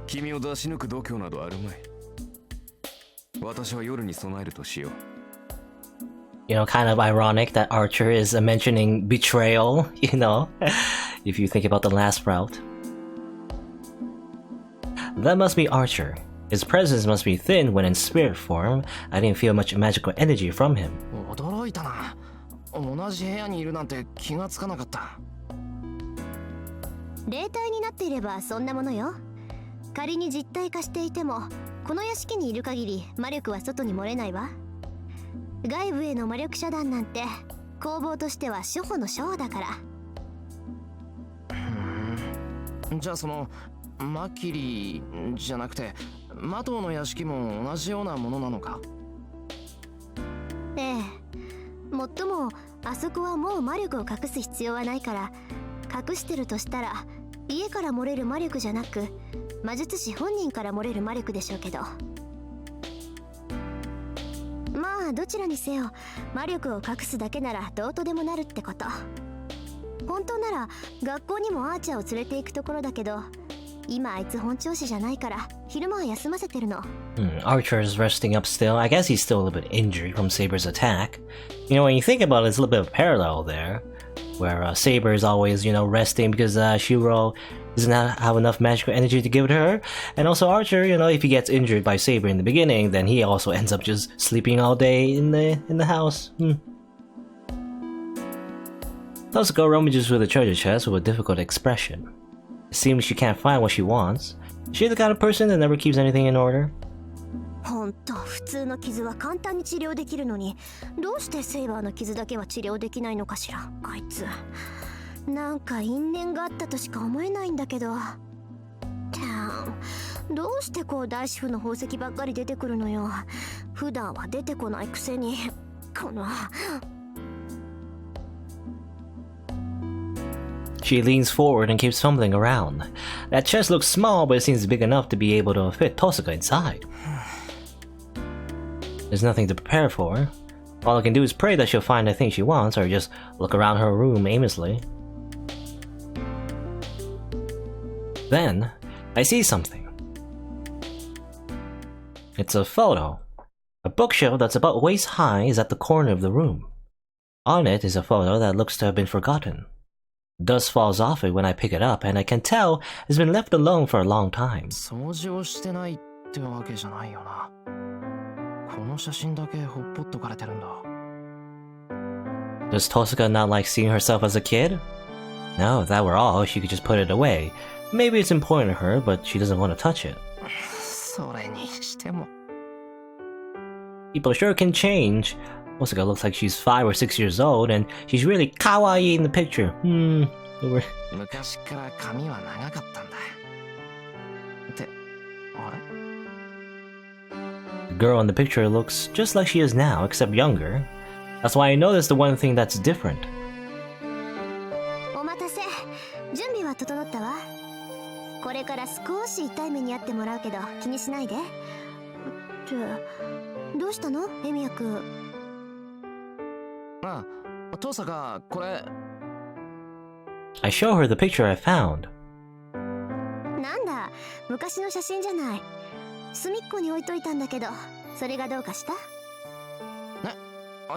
君を出し抜く度胸などあるまい。私は夜に備えるとしよう。You know, kind of ironic that Archer is mentioning betrayal, you know, if you think about the last route. That must be Archer. His presence must be thin when in spirit form. I didn't feel much magical energy from him. 驚いたな。同じ部屋にいるなんて気がつかなかった。霊体になっていればそんなものよ。仮に実体化していても、この屋敷にいる限り魔力は外に漏れないわ。外部への魔力遮断なんて攻防としては初歩の初歩だから。じゃあそのマキリじゃなくてマトウの屋敷も同じようなものなのか。ええ。もっともあそこはもう魔力を隠す必要はないから、隠してるとしたら家から漏れる魔力じゃなく魔術師本人から漏れる魔力でしょうけど。まあどちらにせよ魔力を隠すだけならどうとでもなるってこと。本当なら学校にもアーチャーを連れて行くところだけど、今あいつ本調子じゃないから昼間は休ませてるの。Archer is resting up still. I guess he's still a little bit injured from Saber's attack. You know, when you think about it, it's a little bit of a parallel there, where Saber is always, you know, resting because Shiro doesn't have enough magical energy to give to her. And also Archer, you know, if he gets injured by Saber in the beginning, then he also ends up just sleeping all day in the house. Tosaka rummages through the treasure chest with a difficult expression. It seems she can't find what she wants. Is she the kind of person that never keeps anything in order? ほんと普通の傷は簡単に治療できるのに、どうしてセイバーの傷だけは治療できないのかしら。あいつなんか因縁があったとしか思えないんだけど。どうしてこう大師傅の宝石ばっかり出てくるのよ。普段は出てこないくせに。このShe leans forward and keeps fumbling around. That chest looks small, but it seems big enough to be able to fit Tosaka inside. There's nothing to prepare for. All I can do is pray that she'll find the thing she wants, or just look around her room aimlessly. Then, I see something. It's a photo. A bookshelf that's about waist high is at the corner of the room. On it is a photo that looks to have been forgotten. Dust falls off it when I pick it up, and I can tell it's been left alone for a long time. 掃除をしてないってわけじゃないよな。この写真だけほっぽっとかれてるんだ。Does Tosaka not like seeing herself as a kid? No, if that were all, she could just put it away. Maybe it's important to her, but she doesn't want to touch it. それにしても。People sure can change. Tosaka looks like she's 5 or 6 years old, and she's really kawaii in the picture. 昔から髪は長かったんだ。って、あれ The girl in the picture looks just like she is now, except younger. That's why I noticed the one thing that's different. お待たせ。準備は整ったわ。これから少し痛い目にあってもらうけど気にしないで。ってどうしたの、エミヤくん。ああ、父さんがこれ。I show her the picture I found. なんだ、昔の写真じゃない。隅っこに置いといたんだけど、それがどうかした？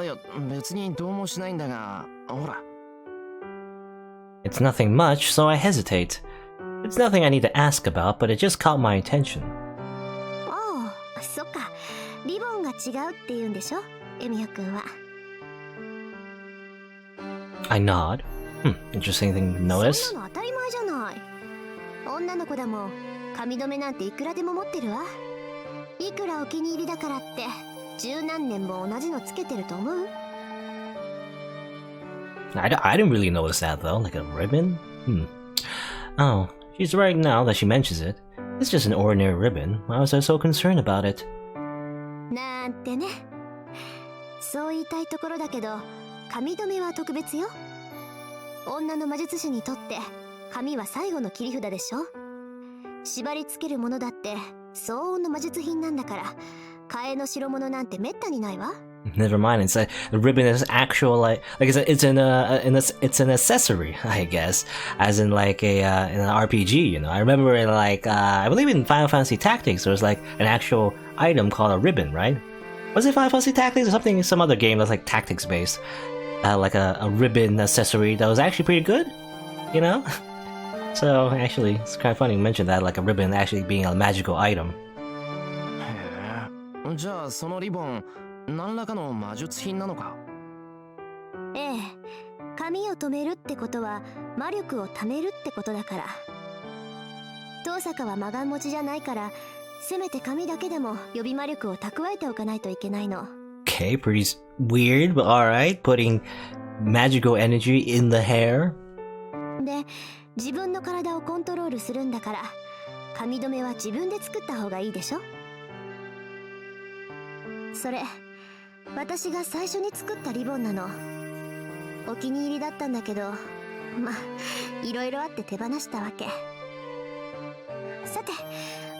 いや、別にどうもしないんだが、ほら。It's nothing much, so I hesitate. It's nothing I need to ask about, but it just caught my attention. おう、そっか。リボンが違うって言うんでしょ、エミヤくんは。I nod. Interesting thing to notice. そんなの当たり前じゃない。女の子だもん。髪留めなんていくらでも持ってるわ。いくらお気に入りだからって十何年も同じのつけてると思う？ I didn't really notice that though, like a ribbon? Oh, she's right now that she mentions it. It's just an ordinary ribbon. Why was I so concerned about it? なんてね。そう言いたいところだけど、髪留めは特別よ。女の魔術師にとって髪は最後の切り札でしょ。縛り付けるものだって相応の魔術品なんだから、替えの代物なんてめったにないわ。Never mind. It's a ribbon is actual it's an accessory, I guess, as in like in an RPG. You know, I remember in I believe in Final Fantasy Tactics there was like an actual item called a ribbon, right? Was it Final Fantasy Tactics or some other game that's like tactics based? Like a ribbon accessory that was actually pretty good, you know? So actually, it's kind of funny you mentioned that, like a ribbon actually being a magical item. へえ。じゃあそのリボン何らかの魔術品なのか？ええ、髪を止めるってことは魔力を貯めるってことだから。遠坂は魔眼持ちじゃないから、せめて髪だけでも予備魔力を蓄えておかないといけないの。Okay, pretty weird, but alright. Putting magical energy in the hair. で、自分の体をコントロールするんだから、髪留めは自分で作った方がいいでしょ。それ、私が最初に作ったリボンなの。お気に入りだったんだけど、まあ、いろいろあって手放したわけ。さて、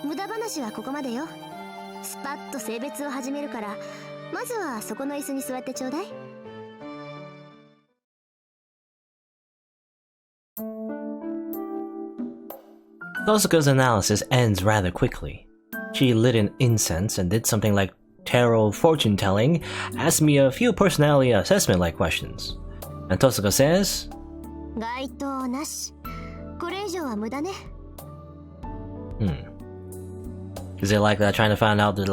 無駄話はここまでよ。スパッと性別を始めるから、まずはそこの椅子に座ってちょうだい。Tosaka's analysis ends rather quickly. She lit an incense and did something like tarot fortune telling, asked me a few personality assessment like questions. And Tosaka says, 該当なし。これ以上は無駄ね。Is it like trying to find out the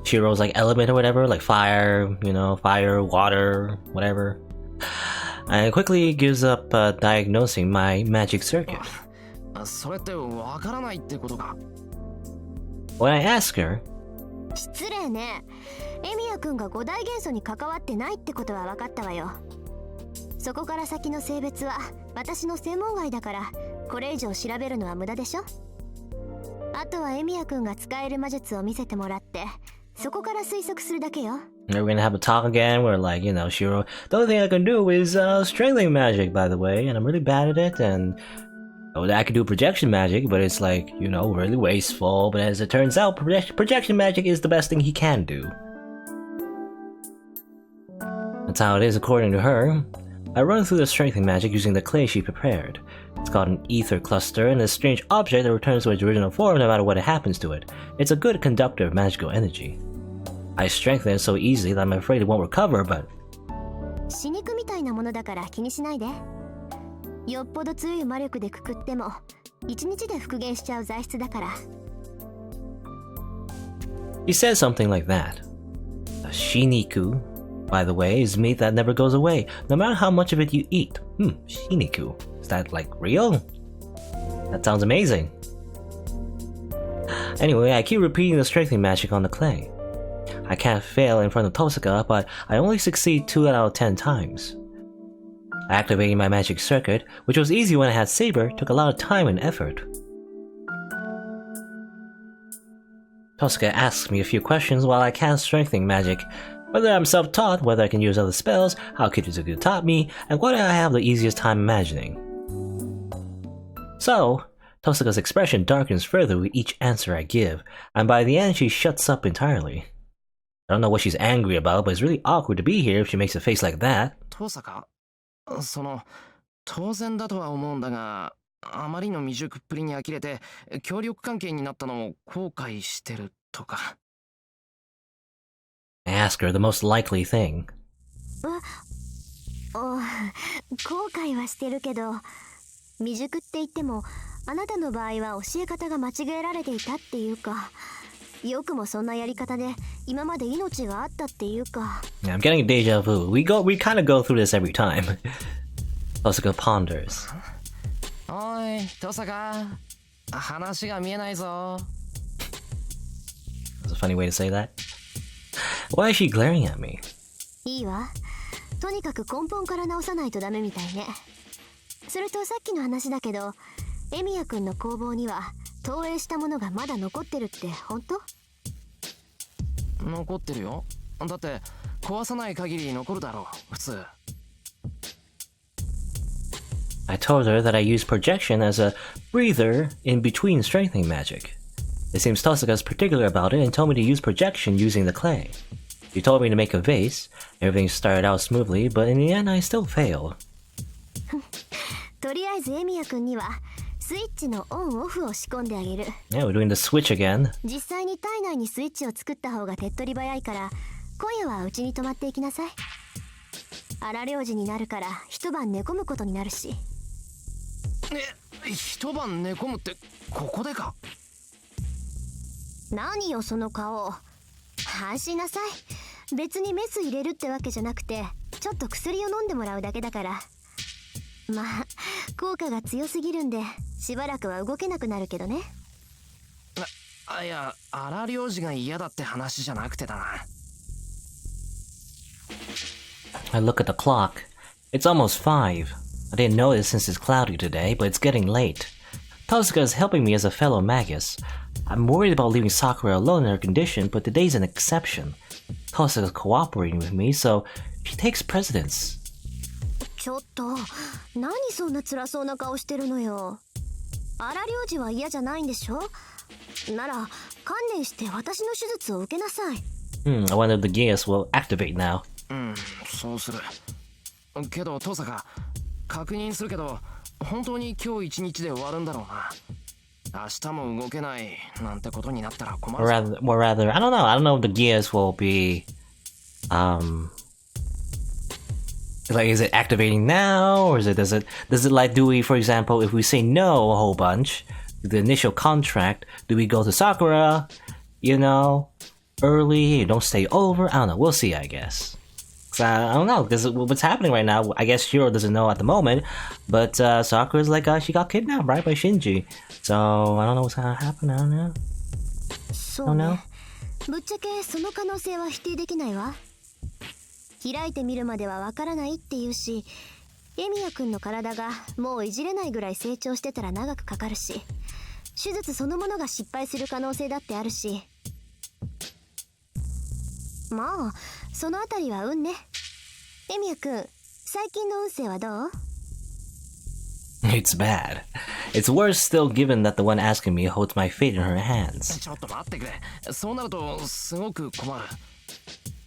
Shiro's like element or whatever, like fire, you know, fire, water, whatever? I quickly gives up diagnosing my magic circuit. それってわからないってことか。 When I ask her, 失礼ね。エミヤくんが五大元素に関わってないってことは分かったわよ。そこから先の性別は私の専門外だから、これ以上調べるのは無駄でしょ。あとはエミヤくんが使える魔術を見せてもらって、そこから推測するだけよ。We're gonna have a talk again where, like, you know, Shiro, the only thing I can do is strengthening magic, by the way, and I'm really bad at it, and I can do projection magic, but it's like, you know, really wasteful. But as it turns out, projection magic is the best thing he can do. That's how it is according to her. I run through the strengthening magic using the clay she prepared. It's called an ether cluster, and a strange object that returns to its original form no matter what happens to it. It's a good conductor of magical energy. I strengthen it so easily that I'm afraid it won't recover, but... 死肉みたいなものだから気にしないで。よっぽど強い魔力でくくっても、1日で復元しちゃう材質だから。He says something like that. A shiniku, by the way, is meat that never goes away, no matter how much of it you eat. Shiniku. Is that, like, real? That sounds amazing. Anyway, I keep repeating the strengthening magic on the clay. I can't fail in front of Tosaka, but I only succeed 2 out of 10 times. Activating my magic circuit, which was easy when I had Saber, took a lot of time and effort. Tosaka asks me a few questions while I cast strengthening magic. Whether I'm self-taught, whether I can use other spells, how Kitsuga taught me, and whether I have the easiest time imagining. So, Tosaka's expression darkens further with each answer I give, and by the end she shuts up entirely. I don't know what she's angry about, but it's really awkward to be here if she makes a face like that. 遠坂、当然だとは思うんだが、あまりの未熟っぷりに呆れて協力関係になったのを後悔してるとか。I ask her the most likely thing. 後悔はしてるけど、未熟って言っても、あなたの場合は教え方が間違えられていたっていうか、よくもそんなやり方で今まで命があったっていうか。Yeah, I'm getting a deja vu. We kind of go through this every time. Tosaka ponders. おい、トサカ、話が見えないぞ。That's a funny way to say that. Why is she glaring at me? いいわ。とにかく根本から直さないとダメみたいね。それとさっきの話だけど、エミヤくんの工房には投影したものがまだ残ってるって本当？残ってるよ。だって壊さない限り残るだろう、普通。I told her that I use projection as a breather in between strengthening magic. It seems Tosaka's particular about it and told me to use projection using the clay. She told me to make a vase. Everything started out smoothly, but in the end I still failed. とりあえずエミヤくんにはスイッチのオンオフを仕込んであげる。Yeah, we're doing the switch again. 実際に体内にスイッチを作った方が手っ取り早いから、今夜はうちに泊まっていきなさい。荒療治になるから一晩寝込むことになるし。一晩寝込むってここでか？何よその顔。安心なさい。別にメス入れるってわけじゃなくて、ちょっと薬を飲んでもらうだけだから。まあ効果が強すぎるんでしばらくは動けなくなるけどね。いや、荒療治が嫌だって話じゃなくてだな。I look at the clock. It's almost 5. I didn't notice since it's cloudy today, but it's getting late. Tosaka is helping me as a fellow magus. I'm worried about leaving Sakura alone in her condition, but today's an exception. Tosaka is cooperating with me, so she takes precedence. ちょっと、何そんな辛そうな顔してるのよ。荒療治は嫌じゃないんでしょ？なら、観念して私の手術を受けなさい。I wonder if the gears will activate now. そうする。けど、トサカ、確認するけど、本当に今日一日で終わるんだろうな。明日も動けないなんてことになったら困る。Or rather, I don't know. I don't know if the gears will be, like, is it activating now, or does it like, do we, for example, if we say no a whole bunch, the initial contract, do we go to Sakura, you know, early, don't stay over? I don't know. We'll see, I guess. I don't know, because what's happening right now, I guess Shiro doesn't know at the moment, but Sakura's like, she got kidnapped, right, by Shinji. So, I don't know what's gonna happen, I don't know. そうね。ぶっちゃけその可能性は否定できないわ。開いてみるまではわからないって言うし、エミヤくんの体がもういじれないぐらい成長してたら長くかかるし、手術そのものが失敗する可能性だってあるし、まあそのあたりは運ね。エミヤくん、最近の運勢はどう？ It's bad. It's worse still given that the one asking me holds my fate in her hands. ちょっと待ってくれ。そうなるとすごく困る。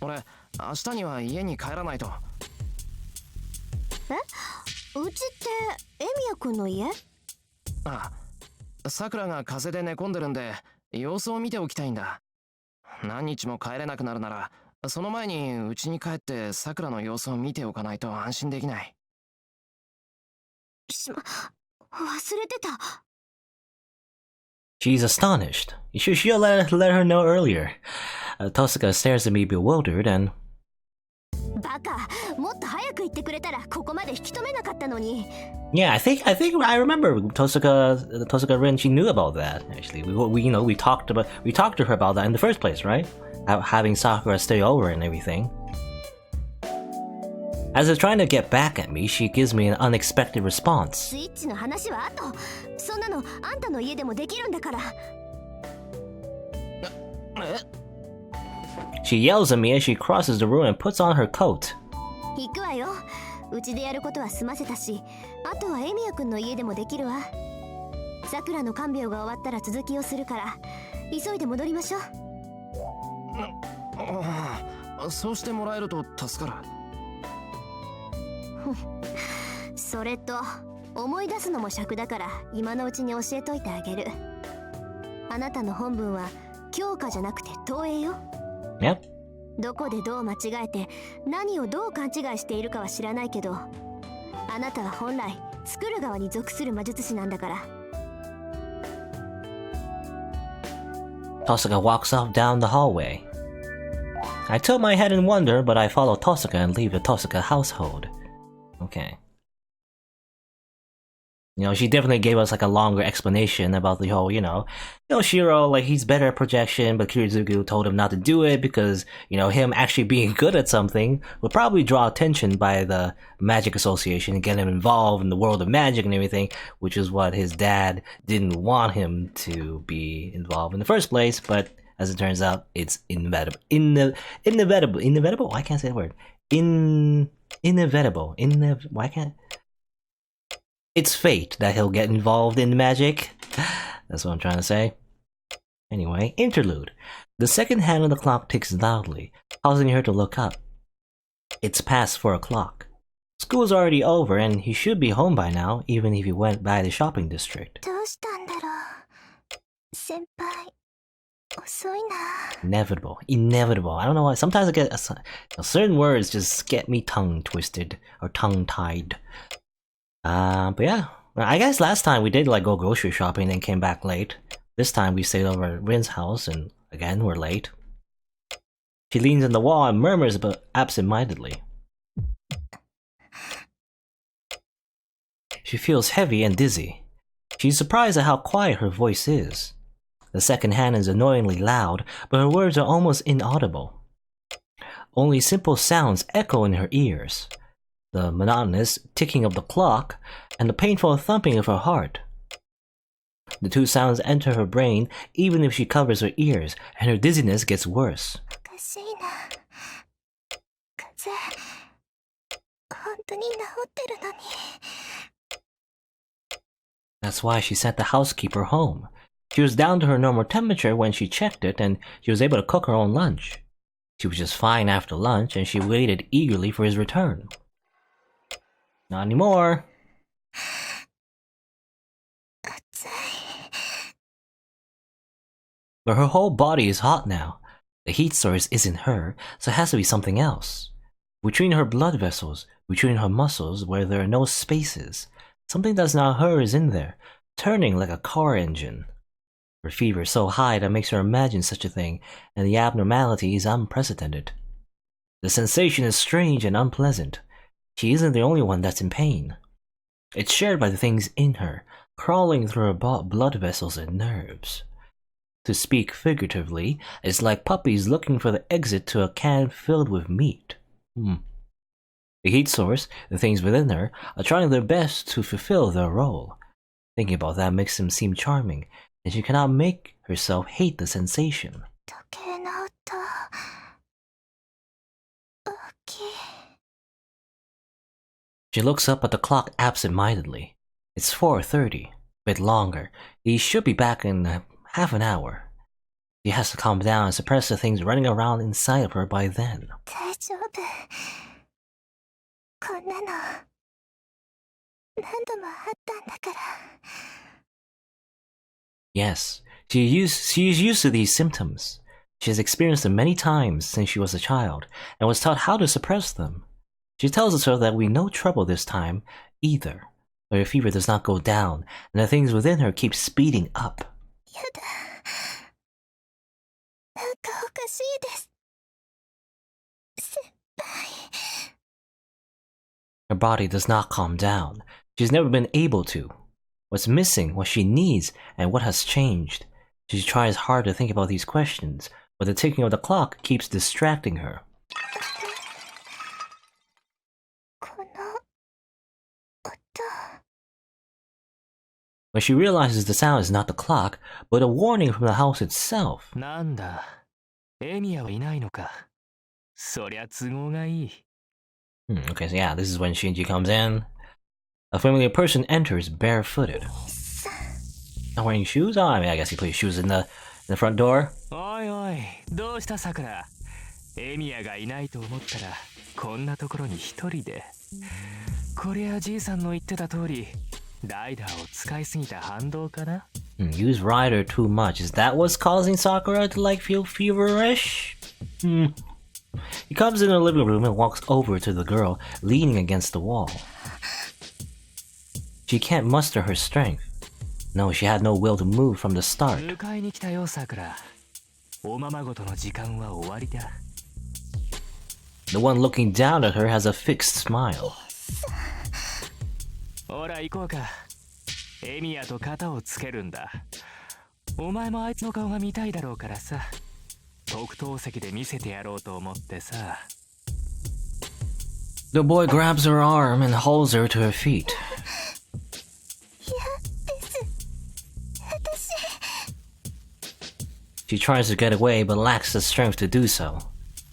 俺、明日には家に帰らないと。え？うちってエミヤくんの家？ああ、さくらが風邪で寝込んでるんで様子を見ておきたいんだ。何日も帰れなくなるなら、その前にうちに帰ってさくらの様子を見ておかないと安心できない。忘れてた。She's astonished. You should have let her know earlier. Tosaka stares at me bewildered and... バカ、もっと早く言ってくれたらここまで引き止めなかったのに。Yeah, I think I remember Tosaka Rin. She knew about that. Actually, we talked to her about that in the first place, right? Having Sakura stay over and everything. As if trying to get back at me, she gives me an unexpected response. スイッチの話は後。そんなのあんたの家でもできるんだから。She yells at me as she crosses the room and puts on her coat. 行くわよ。うちでやることは済ませたし、あとはエミヤくんの家でもできるわ。さくらの看病が終わったら続きをするから、急いで戻りましょう。そうしてもらえると助かる。それと思い出すのも尺だから今のうちに教えといてあげる。あなたの本文は強化じゃなくて投影よ。Yep. どこでどう間違えて何をどう勘違いしているかは知らないけど、あなたは本来作る側に属する魔術師なんだから。 Tosaka walks off down the hallway. I tilt my head in wonder, but I follow Tosaka and leave the Tosaka household. Okay. You know, she definitely gave us like a longer explanation about the whole, Shiro, like he's better at projection, but Kirizuku told him not to do it because, him actually being good at something would probably draw attention by the Magic Association and get him involved in the world of magic and everything, which is what his dad didn't want him to be involved in the first place, but as it turns out, it's inevitable. Inevitable? I can't say the word. Inevitable. Why can't... It's fate that he'll get involved in magic. That's what I'm trying to say. Anyway, interlude. The second hand of the clock ticks loudly, causing her to look up. It's past 4 o'clock. School's already over and he should be home by now, even if he went by the shopping district. どうしたんだろう。先輩、遅いな。 Inevitable. I don't know why. Sometimes I get certain words just get me tongue twisted or tongue tied. But yeah, I guess last time we did like go grocery shopping and came back late. This time we stayed over at Rin's house and again we're late. She leans on the wall and murmurs but absent-mindedly. She feels heavy and dizzy. She's surprised at how quiet her voice is. The second hand is annoyingly loud, but her words are almost inaudible. Only simple sounds echo in her ears. The monotonous ticking of the clock, and the painful thumping of her heart. The two sounds enter her brain even if she covers her ears, and her dizziness gets worse. おかしいな。風邪、本当に治ってるのに。 That's why she sent the housekeeper home. She was down to her normal temperature when she checked it, and she was able to cook her own lunch. She was just fine after lunch, and she waited eagerly for his return. Not anymore. But her whole body is hot now. The heat source isn't her, so it has to be something else. Between her blood vessels, between her muscles where there are no spaces, something that's not her is in there, turning like a car engine. Her fever is so high that it makes her imagine such a thing, and the abnormality is unprecedented. The sensation is strange and unpleasant. She isn't the only one that's in pain. It's shared by the things in her, crawling through her blood vessels and nerves. To speak figuratively, it's like puppies looking for the exit to a can filled with meat. The heat source, the things within her, are trying their best to fulfill their role. Thinking about that makes them seem charming, and she cannot make herself hate the sensation. 時計の音大きい She looks up at the clock absent-mindedly. It's 4:30, a bit longer. He should be back in half an hour. She has to calm down and suppress the things running around inside of her by then. 大丈夫こんなの何度もあったんだから Yes, she is used to these symptoms. She has experienced them many times since she was a child, and was taught how to suppress them. She tells herself that we no trouble this time, either. But her fever does not go down, and the things within her keep speeding up. やだなんかおかしいです先輩 Her body does not calm down. She's never been able to. What's missing, what she needs, and what has changed. She tries hard to think about these questions, but the ticking of the clock keeps distracting her. この音 When she realizes the sound is not the clock, but a warning from the house itself. なんだ、エミヤはいないのか。そりゃ都合がいい。Okay, so yeah, this is when Shinji comes in. A familiar person enters barefooted. Not wearing shoes? Oh, I mean, I guess he put his shoes in the front door. おいおい、どうしたさくら。エミヤがいないと思ったら、こんなところに一人で。こりゃじいさんの言ってた通り、ライダーを使いすぎた反動かな。Use Rider too much. Is that what's causing Sakura to like feel feverish? He comes in the living room and walks over to the girl, leaning against the wall. She can't muster her strength. No, she had no will to move from the start. 迎えに来たよ、さくら。おままごとの時間は終わりだ。The one looking down at her has a fixed smile. ほら行こうか。エミヤと肩をつけるんだ。お前もあいつの顔が見たいだろうからさ。特等席で見せてやろうと思ってさ。The boy grabs her arm and holds her to her feet. 嫌です私 She tries to get away but lacks the strength to do so.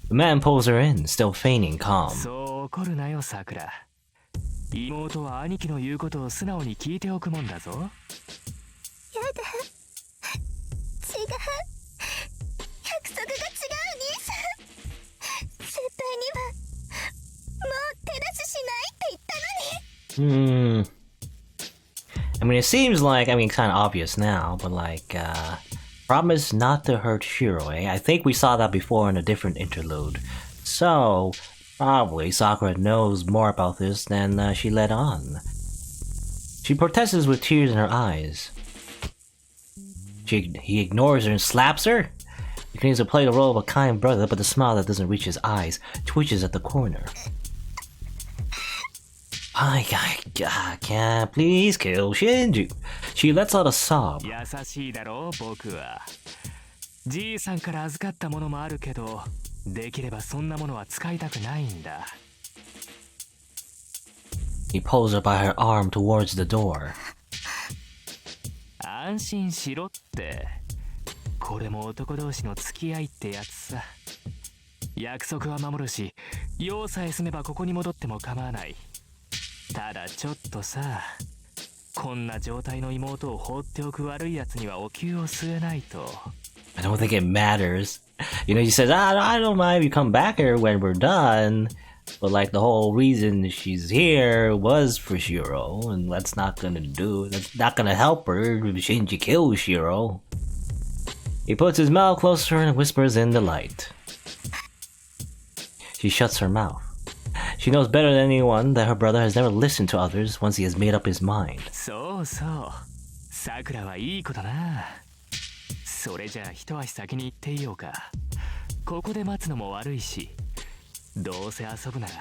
The man pulls her in, still feigning calm. そう怒るなよ、さくら。妹は兄貴の言うことを素直に聞いておくもんだぞ。やだ違う約束が違う兄さん先輩にはもう手出ししないって言ったのに I mean, it seems like, kind of obvious now, but promise not to hurt Shiro, eh? I think we saw that before in a different interlude. So, probably Sakura knows more about this than she let on. She protests with tears in her eyes. He ignores her and slaps her? He continues to play the role of a kind brother, but the smile that doesn't reach his eyes twitches at the corner. I can't please kill Shinji. She lets out a sob. 優しいだろ、僕は。じいさんから預かったものもあるけど、できればそんなものは使いたくないんだ。He pulls her by her arm towards the door. 安心しろって。これも男同士の付き合いってやつさ。約束は守るし、用さえ済めばここに戻っても構わない。ただちょっとさ、こんな状態の妹を放っておく悪いやつにはお灸を据えないと。I don't think it matters. You know, he says, I don't mind if you come back here when we're done. But the whole reason she's here was for Shiro, and that's not gonna help her if Shinji kills Shiro. He puts his mouth closer and whispers in delight. She shuts her mouth. She knows better than anyone that her brother has never listened to others once he has made up his mind. そうそう。さくらはいい子だな。それじゃあ一足先に行っていようか。ここで待つのも悪いし。どうせ遊ぶなら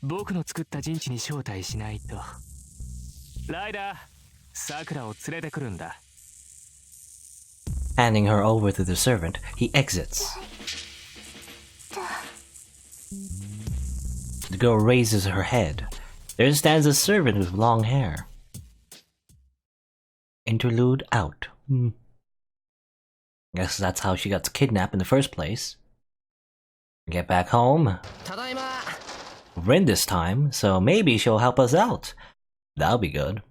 僕の作った陣地に招待しないと。ライダー、さくらを連れてくるんだ。Handing her over to the servant, he exits. The girl raises her head. There stands a servant with long hair. Interlude out. Guess that's how she got kidnapped in the first place. Get back home. Tadaima! Rin this time, so maybe she'll help us out. That'll be good.